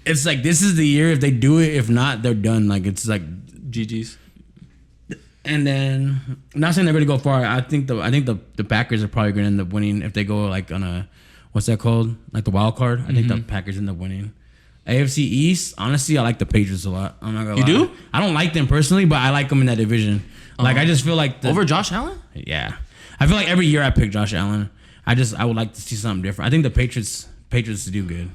it's like this is the year. If they do it, if not, they're done. Like it's like GG's. And then I'm not saying they're gonna go far. I think the Packers are probably gonna end up winning if they go like on a what's that called? Like the wild card. I think the Packers end up winning. AFC East, honestly, I like the Patriots a lot. I'm not gonna lie. You do? I don't like them personally, but I like them in that division. Like I just feel like over Josh Allen? Yeah. I feel like every year I pick Josh Allen. I would like to see something different. I think the Patriots do good.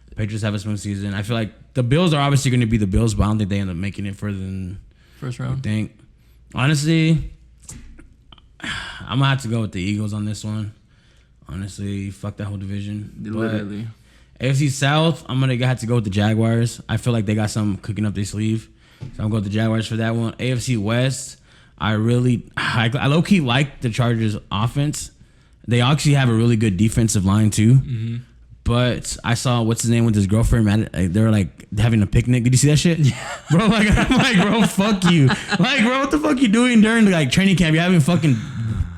The Patriots have a smooth season. I feel like the Bills are obviously gonna be the Bills, but I don't think they end up making it further than first round. I think. Honestly, I'm gonna have to go with the Eagles on this one. Honestly, fuck that whole division. Literally. AFC South, I'm gonna have to go with the Jaguars. I feel like they got something cooking up their sleeve, so I'm going with the Jaguars for that one. AFC West, I low-key like the Chargers offense. They actually have a really good defensive line too. Mm-hmm. But I saw what's his name with his girlfriend. Man, they were like having a picnic. Did you see that shit? Yeah. Bro, like I'm like, bro, fuck you. Like, bro, what the fuck you doing during like training camp? You're having fucking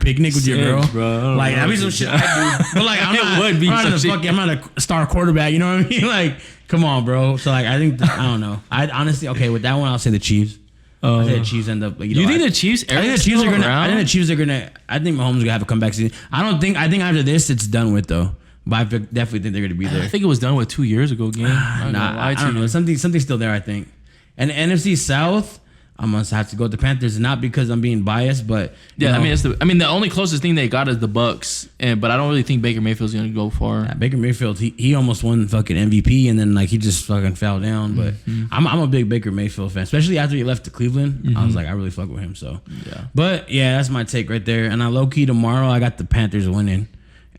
picnic with your girl, bro. Like that'd be some shit I do. But like I'm not a star quarterback. You know what I mean? Like, come on, bro. So like I think I don't know. I honestly with that one I'll say the Chiefs. I think the Chiefs end up. Like, you think the Chiefs? I think the Chiefs are gonna. I think the Chiefs are gonna. I think Mahomes is gonna have a comeback season. I think after this it's done with though. But I definitely think they're gonna be there. I think it was done with 2 years ago. Game. I don't know. Something's still there. I think. And the NFC South, I'm gonna have to go with the Panthers, not because I'm being biased, but yeah, I mean, the only closest thing they got is the Bucks, but I don't really think Baker Mayfield's gonna go far. Yeah, Baker Mayfield, he almost won fucking MVP, and then like he just fucking fell down. But I'm a big Baker Mayfield fan, especially after he left to Cleveland. I was like, I really fuck with him. So yeah, but yeah, that's my take right there. And I low key tomorrow, I got the Panthers winning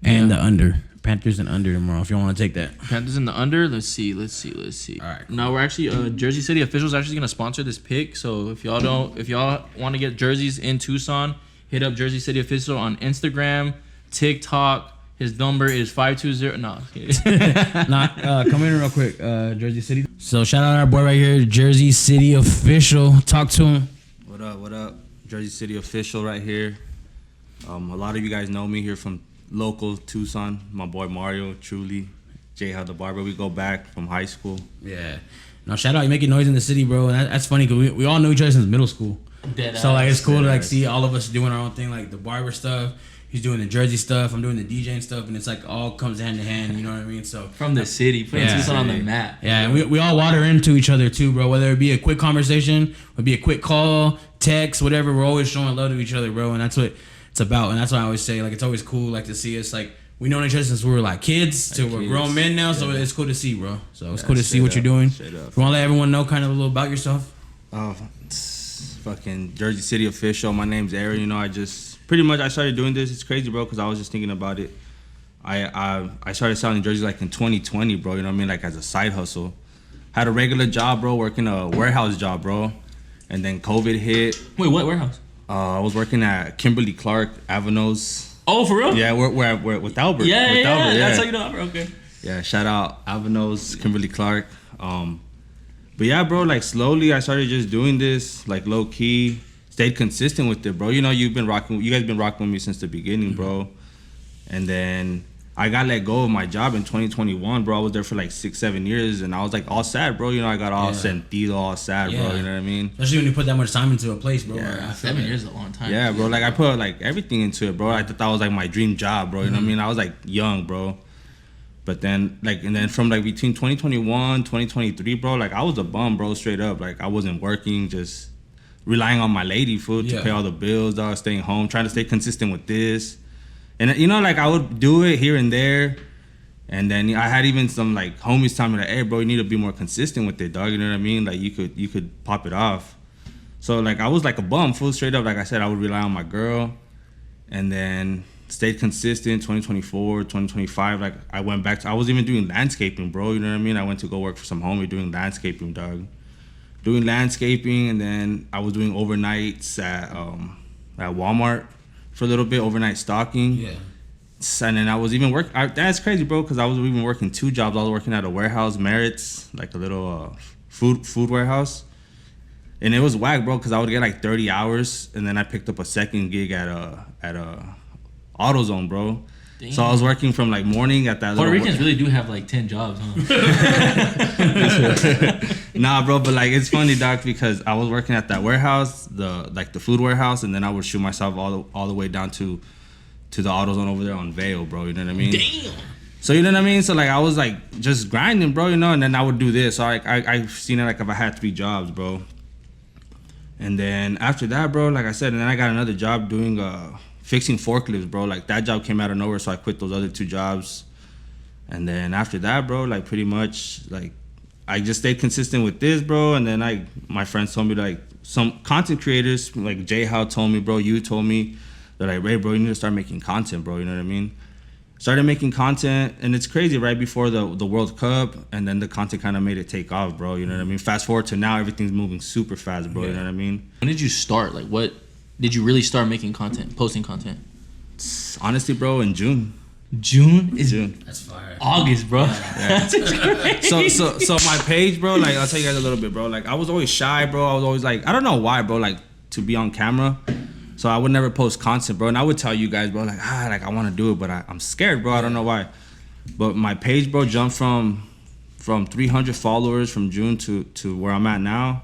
and the under. Panthers and under tomorrow. If you want to take that, Panthers in the under. Let's see. All right. Cool. Now we're actually Jersey City Officials actually gonna sponsor this pick. So if y'all want to get jerseys in Tucson, hit up Jersey City Official on Instagram, TikTok. His number is 520. No, come in real quick, Jersey City. So shout out our boy right here, Jersey City Official. Talk to him. What up? Jersey City Official right here. A lot of you guys know me here from local Tucson. My boy Mario, truly, JHOWTHEBARBER. We go back from high school. Yeah. Now shout out, you making noise in the city, bro. And that's funny because we all knew each other since middle school. So like it's cool to like see all of us doing our own thing, like the barber stuff. He's doing the Jersey stuff. I'm doing the DJing stuff, and it's like all comes hand in hand. You know what I mean? So from the city, putting Tucson on the map. Yeah, and we all water into each other too, bro. Whether it be a quick conversation, or be a quick call, text, whatever. We're always showing love to each other, bro. And that's what it's about. And that's why I always say, like, it's always cool, like, to see us, like, we know each other since we were like kids to we're grown men now. So it's cool to see, bro. So it's cool to see what you're doing. You want to let everyone know kind of a little about yourself? Fucking Jersey City Official. My name's Aaron. You know, I started doing this. It's crazy, bro, because I was just thinking about it. I started selling jerseys like in 2020, bro. You know what I mean? Like as a side hustle. Had a regular job, bro, working a warehouse job, bro. And then COVID hit. Wait, what warehouse? I was working at Kimberly Clark, Avanos. Oh, for real? Yeah, we're with Albert. Yeah. That's how you know Albert. Okay. Yeah, shout out Avanos, Kimberly Clark. But yeah, bro, like slowly I started just doing this, like low key, stayed consistent with it, bro. You know, you guys been rocking with me since the beginning, bro. And then I got let go of my job in 2021, bro. I was there for like 6-7 years, and I was like all sad, bro. You know, I got all sentido, all sad, bro. You know what I mean? Especially when you put that much time into a place, bro. Yeah, 7 years is a long time. Yeah, bro. Like I put like everything into it, bro. I thought that was like my dream job, bro. You know what I mean? I was like young, bro. But then from like between 2021, 2023, bro, like I was a bum, bro, straight up. Like I wasn't working, just relying on my lady food to pay all the bills, dog, staying home, trying to stay consistent with this. And you know, like I would do it here and there. And then I had even some like homies tell me like, hey bro, you need to be more consistent with it, dog. You know what I mean? Like you could pop it off. So like I was like a bum, full straight up. Like I said, I would rely on my girl. And then stayed consistent 2024, 2025. Like I went back to, I was even doing landscaping, bro. You know what I mean? I went to go work for some homie doing landscaping, dog. Doing landscaping, and then I was doing overnights at Walmart for a little bit, overnight stocking. Yeah. And then I was even that's crazy, bro, because I was even working 2 jobs. I was working at a warehouse, Merritt's, like a little food warehouse. And it was whack, bro, because I would get like 30 hours, and then I picked up a second gig at AutoZone, bro. Damn. So I was working from like morning at that. Puerto Ricans really do have like 10 jobs, huh? Nah, bro, but like it's funny, doc, because I was working at that warehouse, the food warehouse, and then I would shoot myself all the way down to the AutoZone over there on Vail, bro. You know what I mean? Damn. So you know what I mean? So like I was like just grinding, bro. You know, and then I would do this. So I've seen it like if I had 3 jobs, bro. And then after that, bro, like I said, and then I got another job doing fixing forklifts, bro. Like that job came out of nowhere, so I quit those other 2 jobs. And then after that, bro, like pretty much like I just stayed consistent with this, bro. And then my friends told me, like some content creators like JHOW told me, bro, you told me, they're like, Ray, bro, you need to start making content, bro. You know what I mean? Started making content, and it's crazy, right before the World Cup, and then the content kind of made it take off, bro. You know what I mean? Fast forward to now, everything's moving super fast, bro. You know what I mean? When did you start? Like, what did you really start making content, posting content? Honestly, bro, in June. June? That's fire. August, bro. Yeah. So my page, bro, like I'll tell you guys a little bit, bro. Like I was always shy, bro. I was always like, I don't know why, bro, like to be on camera. So I would never post content, bro. And I would tell you guys, bro, like I want to do it, but I'm scared, bro. I don't know why. But my page, bro, jumped from 300 followers from June to where I'm at now.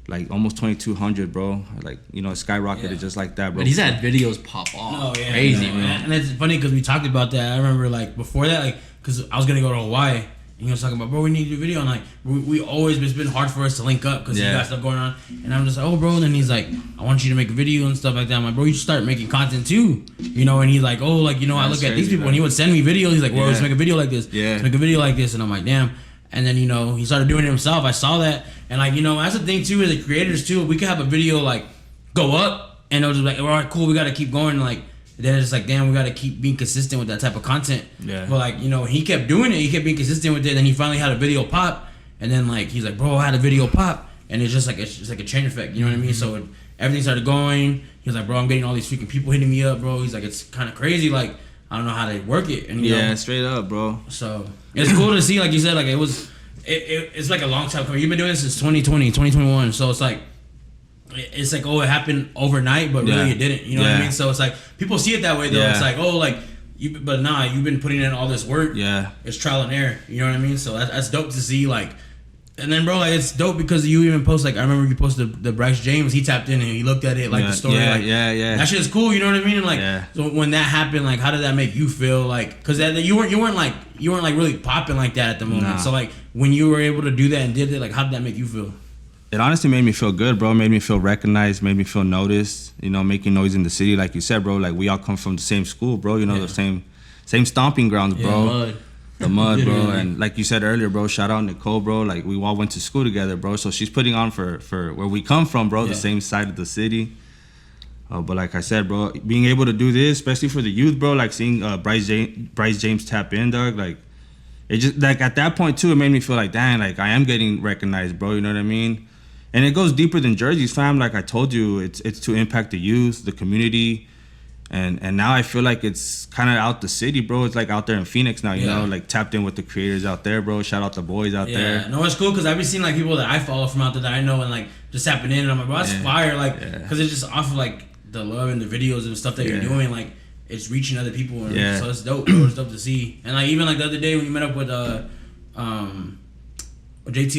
Like almost 2,200, bro. Like, you know, skyrocketed just like that, bro. But he's had videos pop off. Oh, yeah, crazy, yeah, man. And it's funny because we talked about that. I remember like before that, like, because I was gonna go to Hawaii, and he was talking about, bro, we need to do a video. And like, we always, it's been hard for us to link up because he got stuff going on. And I'm just like, oh, bro. And then he's like, I want you to make a video and stuff like that. I'm like, bro, you should start making content too, you know. And he's like, oh, like, you know, I look at these people, and he would send me videos. He's like, well, let's make a video like this. Yeah, let's make a video like this. And I'm like, damn. And then, you know, he started doing it himself. I saw that. And, like, you know, that's the thing, too, as the creators, too. We could have a video, like, go up. And it was like, all right, cool, we got to keep going. And, like, then it's like, damn, we got to keep being consistent with that type of content. Yeah. But, like, you know, he kept doing it. He kept being consistent with it. And he finally had a video pop. And then, like, he's like, bro, I had a video pop. And it's just like a chain effect. You know what I mean? So everything started going. He was like, bro, I'm getting all these freaking people hitting me up, bro. He's like, it's kind of crazy. Like, I don't know how to work it. And you know, straight up, bro. So it's cool to see, like you said, like it's like a long time coming. You've been doing this since 2020, 2021. So it's like oh, it happened overnight, but really it didn't. You know what I mean? So it's like people see it that way though. Yeah. It's like, oh, like but nah, you've been putting in all this work. Yeah, it's trial and error. You know what I mean? So that's dope to see, like. And then, bro, like, it's dope because you even post, like, I remember you posted the Bryce James. He tapped in and he looked at it, like, the story. Yeah. That shit is cool, you know what I mean? And, like, so when that happened, like, how did that make you feel? Like, because you weren't like really popping like that at the moment. Nah. So, like, when you were able to do that and did it, like, how did that make you feel? It honestly made me feel good, bro. It made me feel recognized, made me feel noticed, you know, making noise in the city. Like you said, bro, like, we all come from the same school, bro, you know, the same stomping grounds, bro. The mud, bro. And like you said earlier, bro, shout out Nicole, bro. Like, we all went to school together, bro. So she's putting on for where we come from, bro, the same side of the city. But like I said, bro, being able to do this, especially for the youth, bro, like seeing Bryce James tap in, dog, like, it just, like, at that point, too, it made me feel like, dang, like, I am getting recognized, bro, you know what I mean? And it goes deeper than jerseys, fam. Like I told you, it's to impact the youth, the community. And now I feel like it's kind of out the city, bro. It's like out there in Phoenix now, you know, like tapped in with the creators out there, bro. Shout out the boys out there. No, it's cool because I've been seeing like people that I follow from out there that I know and like just tapping in, and I'm like, bro, that's fire, like, because it's just off of like the love and the videos and stuff that you're doing, like it's reaching other people, and so it's dope, bro. It's dope to see. And like even like the other day when you met up with JT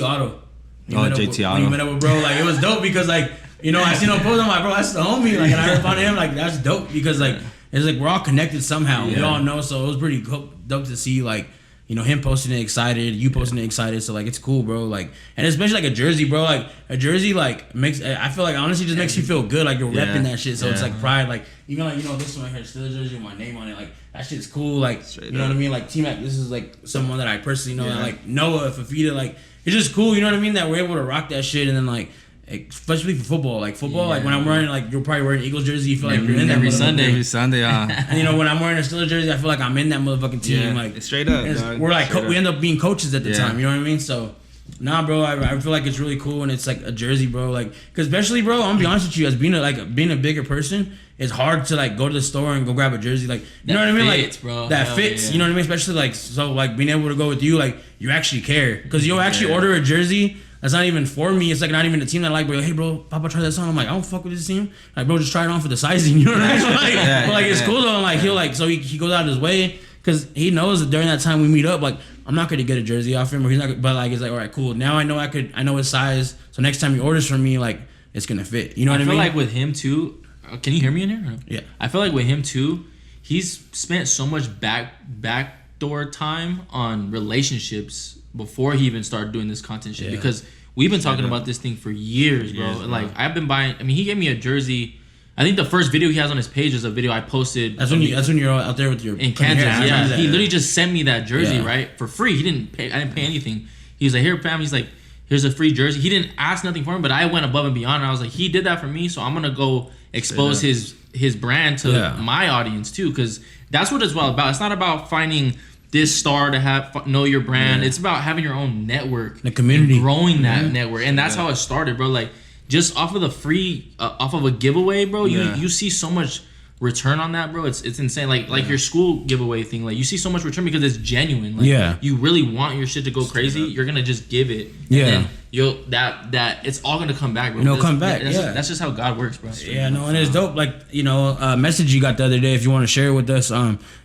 Auto. JT Auto. When you met up with bro, like it was dope because like. You know, I seen him post. I'm like, bro, that's the homie. Like, and I responded to him like, that's dope because like it's like we're all connected somehow. We all know, so it was pretty dope to see like, you know, him posting it excited, you posting it excited. So like, it's cool, bro. Like, and especially like a jersey, bro. Like a jersey, like makes I feel like honestly just makes you feel good. Like you're repping that shit. So it's like pride. Like even like, you know, this one right here, still a jersey with my name on it. Like that shit's cool. Like straight you know what I mean. Like T-Mac, this is like someone that I personally know. And, like Noah, Fafita, like it's just cool. You know what I mean? That we're able to rock that shit, and then like. Especially for football, like like when I'm wearing like you're probably wearing Eagles jersey, you feel like you're in that every Sunday, and you know when I'm wearing a Steelers jersey, I feel like I'm in that motherfucking team. Like straight up, dog. We're like we end up being coaches at the time. You know what I mean? So nah, bro, I feel like it's really cool, and it's like a jersey, bro. Like because especially, bro, I'm gonna be honest with you, as being a bigger person, it's hard to like go to the store and go grab a jersey, like you know what I mean, fits, like bro. That fits. You know what I mean? Especially like so like being able to go with you, like you actually care because you'll actually order a jersey. That's not even for me. It's like not even the team that I like. But like, hey, bro, Papa, try that on. I'm like, I don't fuck with this team. Like, bro, just try it on for the sizing. You know what I mean? Like, but like, it's cool though. And like, he'll like, so he goes out of his way because he knows that during that time we meet up, like, I'm not gonna get a jersey off him, or he's not. But like, it's like, all right, cool. Now I know I know his size. So next time he orders from me, like, it's gonna fit. You know what I mean? I feel like with him too. Can you hear me in here? Yeah. I feel like with him too, he's spent so much backdoor time on relationships before he even started doing this content shit because. We've been talking about this thing for years, bro. Like, I've been buying... I mean, he gave me a jersey. I think the first video he has on his page is a video I posted... That's when you're out there with your... In Kansas, He literally just sent me that jersey, right? For free. I didn't pay anything. He was like, here, fam. He's like, here's a free jersey. He didn't ask nothing for him, but I went above and beyond. And I was like, he did that for me, so I'm going to go expose his brand to my audience, too. Because that's what it's all about. It's not about finding... this star to know your brand. It's about having your own network, the community, growing that network, and that's how it started, bro. Like just off of the free, off of a giveaway, bro. You see so much return on that, bro, it's insane. Like your school giveaway thing, like you see so much return because it's genuine. Like, you really want your shit to go crazy. You're gonna just give it. And then you'll that it's all gonna come back, bro. It'll come back. That's just how God works, bro. Yeah, no, and it's dope. Like, you know, a message you got the other day. If you want to share it with us,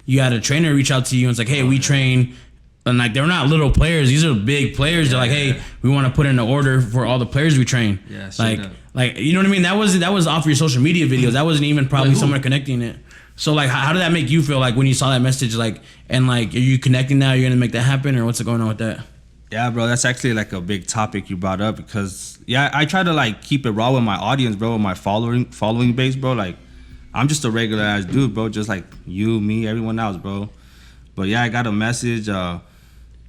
you had a trainer reach out to you and it's like, hey, we train. And like, they're not little players; these are big players. They're like, "Hey, we want to put in an order for all the players we train." Yeah, like you know what I mean. That was off your social media videos. That wasn't even probably someone connecting it. So like, how did that make you feel? Like when you saw that message, like, and like, are you connecting now? You're gonna make that happen, or what's going on with that? Yeah, bro, that's actually like a big topic you brought up because I try to like keep it raw with my audience, bro, with my following base, bro. Like, I'm just a regular ass dude, bro, just like you, me, everyone else, bro. But yeah, I got a message.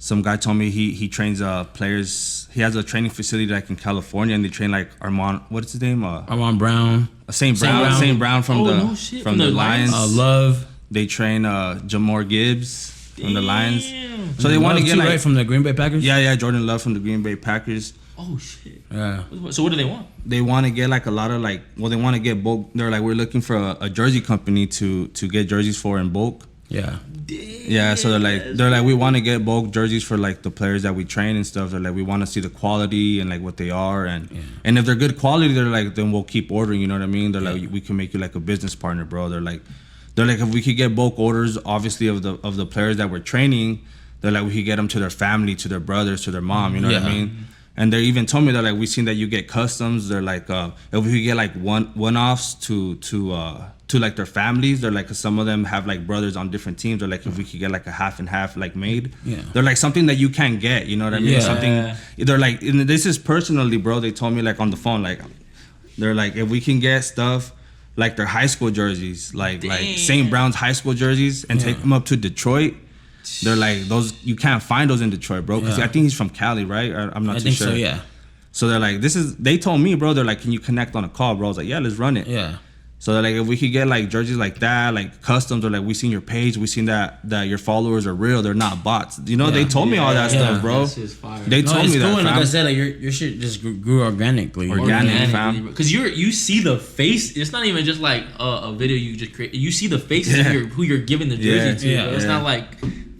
Some guy told me he trains players. He has a training facility like in California, and they train like Armand. What is his name? Armand Brown. St. Brown from the Lions. Love. They train Jamar Gibbs from the Lions. So they want to get like from the Green Bay Packers. Yeah, Jordan Love from the Green Bay Packers. Oh shit. Yeah. So what do they want? They want to get like a lot of like. Well, they want to get bulk. They're like, we're looking for a jersey company to get jerseys for in bulk. Yeah. Yeah, so they're like we want to get bulk jerseys for like the players that we train and stuff. They're like we want to see the quality and like what they are and if they're good quality, they're like then we'll keep ordering. You know what I mean? They're like we can make you like a business partner, bro. They're like if we could get bulk orders, obviously of the players that we're training, they're like we could get them to their family, to their brothers, to their mom. You know what I mean? And they even told me that like we seen that you get customs. They're like if we could get like one-offs to like their families. They're like some of them have like brothers on different teams. They're like if we could get like a half and half like made. Yeah. They're like something that you can't get. You know what I mean? Something. They're like and this is personally, bro. They told me like on the phone like they're like if we can get stuff like their high school jerseys, like St. Brown's high school jerseys, and take them up to Detroit. They're like those you can't find those in Detroit, bro. Because I think he's from Cali, right? I'm not too sure. So, yeah. So they're like, they told me, bro. They're like, can you connect on a call, bro? I was like, yeah, let's run it. Yeah. So they're like, if we could get like jerseys like that, like customs, or like we seen your page, we seen that your followers are real, they're not bots. You know, they told me all that stuff, bro. They told me that. Like I said, like your shit just grew organically. Fam. Because you see the face. It's not even just like a video you just create. You see the faces of who you're giving the jersey to. It's not like.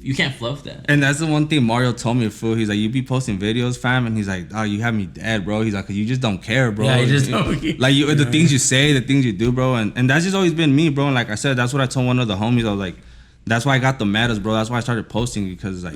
You can't fluff that. And that's the one thing Mario told me, fool. He's like, you be posting videos, fam, and he's like, oh, you have me dead, bro. He's like, cause you just don't care, bro. Yeah, you just don't like the things you say, the things you do, bro. And that's just always been me, bro. And like I said, that's what I told one of the homies. I was like, that's why I got the metas, bro. That's why I started posting because like,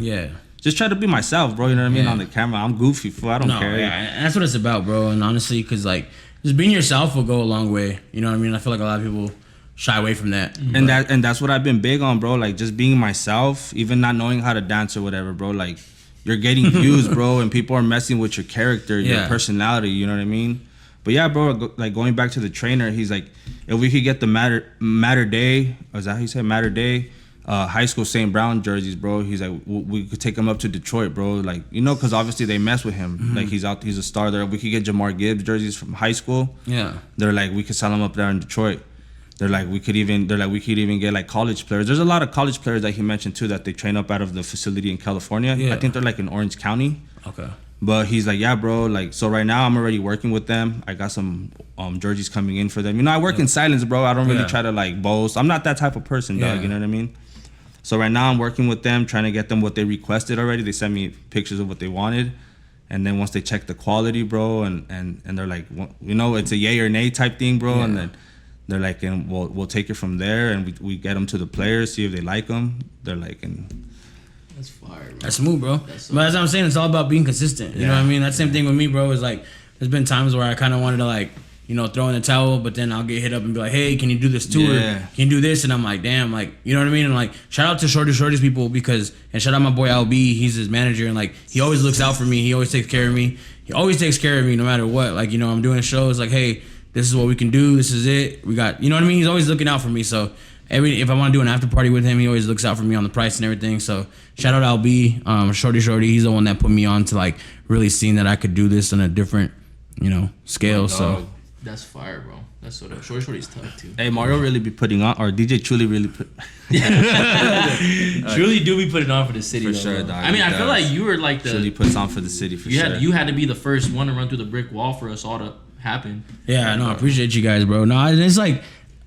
just try to be myself, bro. You know what I mean? On the camera, I'm goofy, fool. I don't care. Yeah, and that's what it's about, bro. And honestly, cause like just being yourself will go a long way. You know what I mean? I feel like a lot of people shy away from that. And that's what I've been big on, bro. Like just being myself, even not knowing how to dance or whatever, bro. Like you're getting views, bro, and people are messing with your character, your personality, you know what I mean? But yeah, bro, like going back to the trainer, he's like, if we could get the Matter Day, is that how you say Matter Day? High school St. Brown jerseys, bro. He's like, we could take him up to Detroit, bro. Like, you know, because obviously they mess with him. Like he's a star there. If we could get Jamar Gibbs jerseys from high school. Yeah. They're like, we could sell him up there in Detroit. They're like we could even get like college players. There's a lot of college players that he mentioned too that they train up out of the facility in California. I think they're like in Orange County. Okay. But he's like, yeah, bro. Like, so right now I'm already working with them. I got some jerseys coming in for them. You know, I work in silence, bro. I don't really try to like boast. I'm not that type of person, dog. You know what I mean? So right now I'm working with them, trying to get them what they requested already. They sent me pictures of what they wanted. And then once they check the quality, bro, and they're like, well, you know, it's a yay or nay type thing, bro. And then they're like, and we'll take it from there, and we get them to the players, see if they like them. They're like, and that's fire, bro. That's smooth, bro. But as I'm saying, it's all about being consistent. You know what I mean? That same thing with me, bro. Is like, there's been times where I kind of wanted to like, you know, throw in the towel, but then I'll get hit up and be like, hey, can you do this tour? Can you do this? And I'm like, damn, like, you know what I mean? And like, shout out to Shorty's people and shout out my boy LB. He's his manager, and like, he always looks out for me. He always takes care of me. He always takes care of me no matter what. Like, you know, I'm doing shows like, hey, this is what we can do. This is it. We got, you know what I mean? He's always looking out for me. So if I want to do an after party with him, he always looks out for me on the price and everything. So shout out LB, Shorty. He's the one that put me on to like really seeing that I could do this on a different, you know, scale. So that's fire, bro. That's what Shorty's tough too. Hey, Mario really be putting on, or DJ Truly really put. Truly do be putting on for the city. For sure, dog. I mean, I feel like you were like Truly puts on for the city for sure. You had to be the first one to run through the brick wall for us all to happen. Yeah, no, I appreciate you guys, bro. No, it's like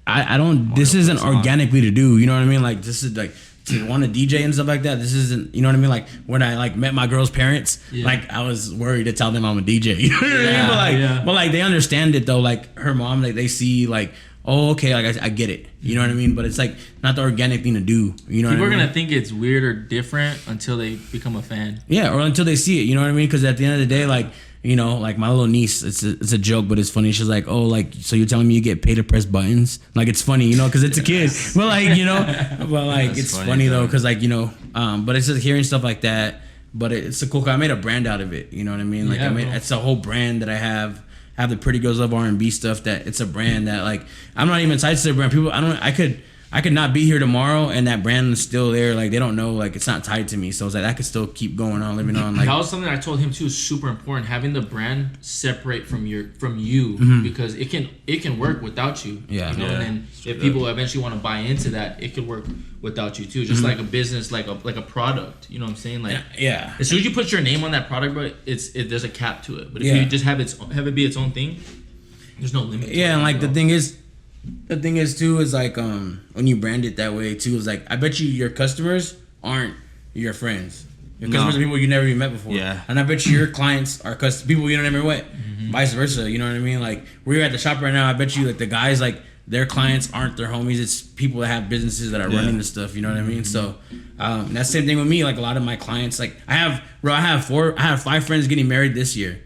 I don't. This isn't organically to do. You know what I mean? Like this is like to want to DJ and stuff like that. This isn't. You know what I mean? Like when I like met my girl's parents, like I was worried to tell them I'm a DJ. You know what I mean? But like they understand it though. Like her mom, like they see like, oh okay, like I get it. You know what I mean? But it's like not the organic thing to do. You know, people what I mean? are gonna think it's weird or different until they become a fan. Yeah, or until they see it. You know what I mean? Because at the end of the day, like. You know, like my little niece, it's a joke, but it's funny. She's like, oh, like, so you're telling me you get paid to press buttons? Like, it's funny, you know, because it's a kid. But like, you know, but like, that's it's funny though, because like, you know, but it's just hearing stuff like that. But it's a cool. I made a brand out of it. You know what I mean? Like, it's a whole brand that I have the Pretty Girls Love R&B stuff. That it's a brand that like I'm not even tied to the brand. People, I could not be here tomorrow and that brand is still there. Like they don't know, like it's not tied to me. So it's like I could still keep going on, living on. Like that was something I told him too. Is super important having the brand separate from you because it can work without you. Yeah. You know, and then if people eventually want to buy into that, it could work without you too. Just like a business, like a product. You know what I'm saying? Like as soon as you put your name on that product, bro, there's a cap to it. But if you just have it be its own thing, there's no limit. Yeah, and like the thing is too is like when you brand it that way too is like I bet you your customers aren't your friends. Your customers are people you never even met before. Yeah. And I bet you your clients are people you never met. Vice versa. You know what I mean? Like we're at the shop right now. I bet you like the guys like their clients aren't their homies. It's people that have businesses that are running the stuff. You know what I mean? So that's the same thing with me. Like a lot of my clients, like I have 5 friends getting married this year.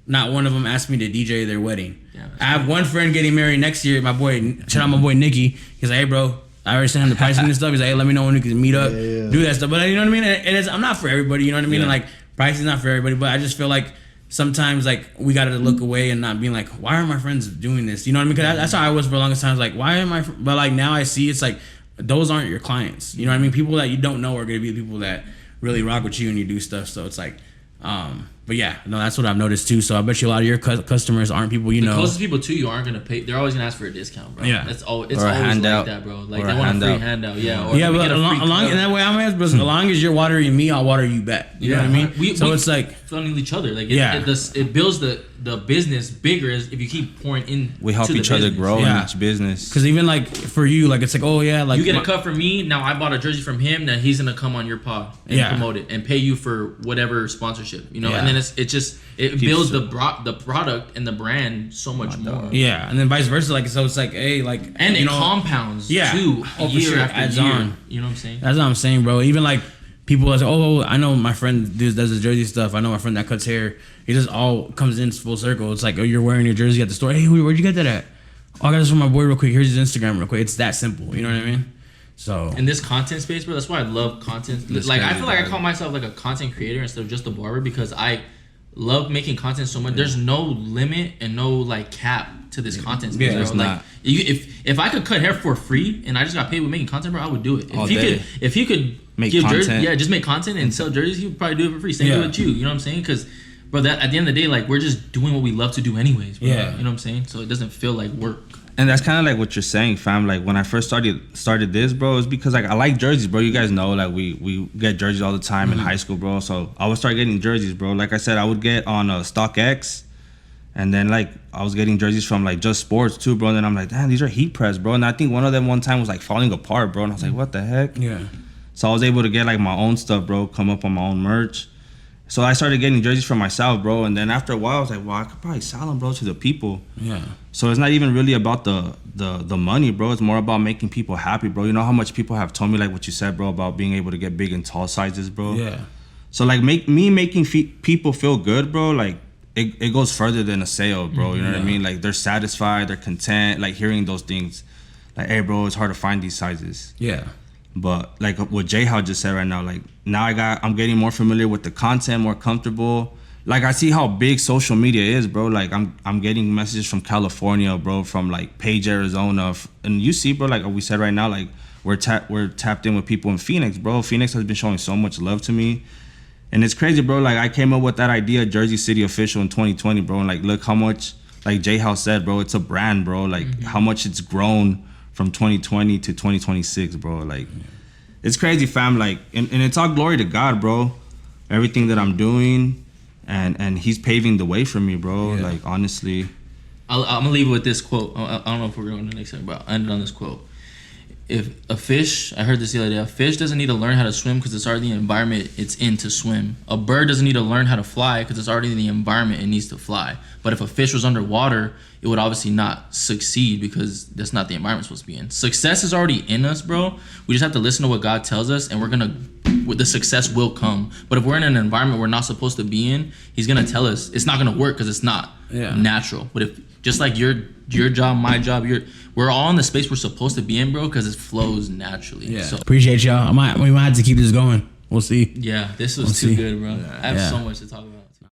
Not one of them asked me to DJ their wedding. Yeah, I have one friend getting married next year. My boy, shout out my boy Nicky. He's like, hey bro, I already sent him the pricing and stuff. He's like, hey, let me know when we can meet up, do that stuff. But you know what I mean? I'm not for everybody. You know what I mean? And like pricing not for everybody. But I just feel like sometimes like we got to look away and not being like, why are my friends doing this? You know what I mean? Because that's how I was for the longest time. Like, why am I? But like now I see it's like those aren't your clients. You know what I mean? People that you don't know are gonna be the people that really rock with you and you do stuff. So it's like. But yeah, no, that's what I've noticed too. So I bet you a lot of your customers aren't people you know. The closest people to you aren't gonna pay. They're always gonna ask for a discount, bro. Yeah, it's always like that, bro. Like they want a free handout. Yeah, or but along in that way, I'm as long as you're watering me, I'll water you back. You know what I mean? So it's like funding each other. Like it builds the business bigger if you keep pouring in. We help each other grow in each business. Because even like for you, like it's like like you get a cut from me. Now I bought a jersey from him. Now he's gonna come on your pod and promote it and pay you for whatever sponsorship. You know, and then it builds the product and the brand so much more. Yeah, and then vice versa. Like so, it's like like and it compounds too. Year after year. You know what I'm saying? That's what I'm saying, bro. Even like people are like, I know my friend does the jersey stuff. I know my friend that cuts hair. It just all comes in full circle. It's like, oh, you're wearing your jersey at the store. Hey, where'd you get that at? Oh, I got this from my boy real quick. Here's his Instagram real quick. It's that simple. You know what I mean? So in this content space, bro, that's why I love content. Like I feel like I call myself like a content creator instead of just a barber because I love making content so much. There's no limit and no like cap to this content space. There's like not. If I could cut hair for free and I just got paid with making content, bro, I would do it. If he could make give content. jerseys, just make content and sell jerseys, he would probably do it for free. Same with you. You know what I'm saying? Because bro, that at the end of the day, like we're just doing what we love to do anyways, bro. Yeah. You know what I'm saying? So it doesn't feel like work. And that's kind of like what you're saying, fam. Like when I first started this, bro, it's because like I like jerseys, bro. You guys know, like we get jerseys all the time in high school, bro. So I would start getting jerseys, bro. Like I said, I would get on StockX, and then like I was getting jerseys from like Just Sports too, bro. And then I'm like, damn, these are heat press, bro. And I think one of them one time was like falling apart, bro. And I was like, what the heck? Yeah. So I was able to get like my own stuff, bro. Come up on my own merch. So I started getting jerseys for myself, bro. And then after a while, I was like, well, I could probably sell them, bro, to the people. Yeah. So it's not even really about the money, bro. It's more about making people happy, bro. You know how much people have told me, like what you said, bro, about being able to get big and tall sizes, bro. Yeah. So like making people feel good, bro. Like it goes further than a sale, bro. You know what I mean? Like they're satisfied, they're content. Like hearing those things, like, hey, bro, it's hard to find these sizes. Yeah. But like what JHOW just said right now, like now I'm getting more familiar with the content, more comfortable. Like I see how big social media is, bro. Like I'm getting messages from California, bro, from like Page, Arizona, and you see, bro, like we said right now, like we're tapped in with people in Phoenix, bro. Phoenix has been showing so much love to me, and it's crazy, bro. Like I came up with that idea, Jersey City Official, in 2020, bro. And like look how much, like JHOW said, bro, it's a brand, bro. Like how much it's grown from 2020 to 2026, bro. Like it's crazy, fam. Like and it's all glory to God, bro. Everything that I'm doing, and he's paving the way for me, bro. Like honestly, I'm gonna leave it with this quote. I don't know if we're going to the next thing, but I'll end it on this quote. If a fish, I heard this the other day, a fish doesn't need to learn how to swim because it's already the environment it's in to swim. A bird doesn't need to learn how to fly because it's already in the environment it needs to fly. But if a fish was underwater, it would obviously not succeed because that's not the environment it's supposed to be in. Success is already in us, bro. We just have to listen to what God tells us, and the success will come. But if we're in an environment we're not supposed to be in, He's gonna tell us it's not gonna work because it's not natural. But if just like your job, my job, we're all in the space we're supposed to be in, bro, because it flows naturally. Yeah. So Appreciate y'all. We might have to keep this going. We'll see. yeah, this was too good, bro. I have so much to talk about.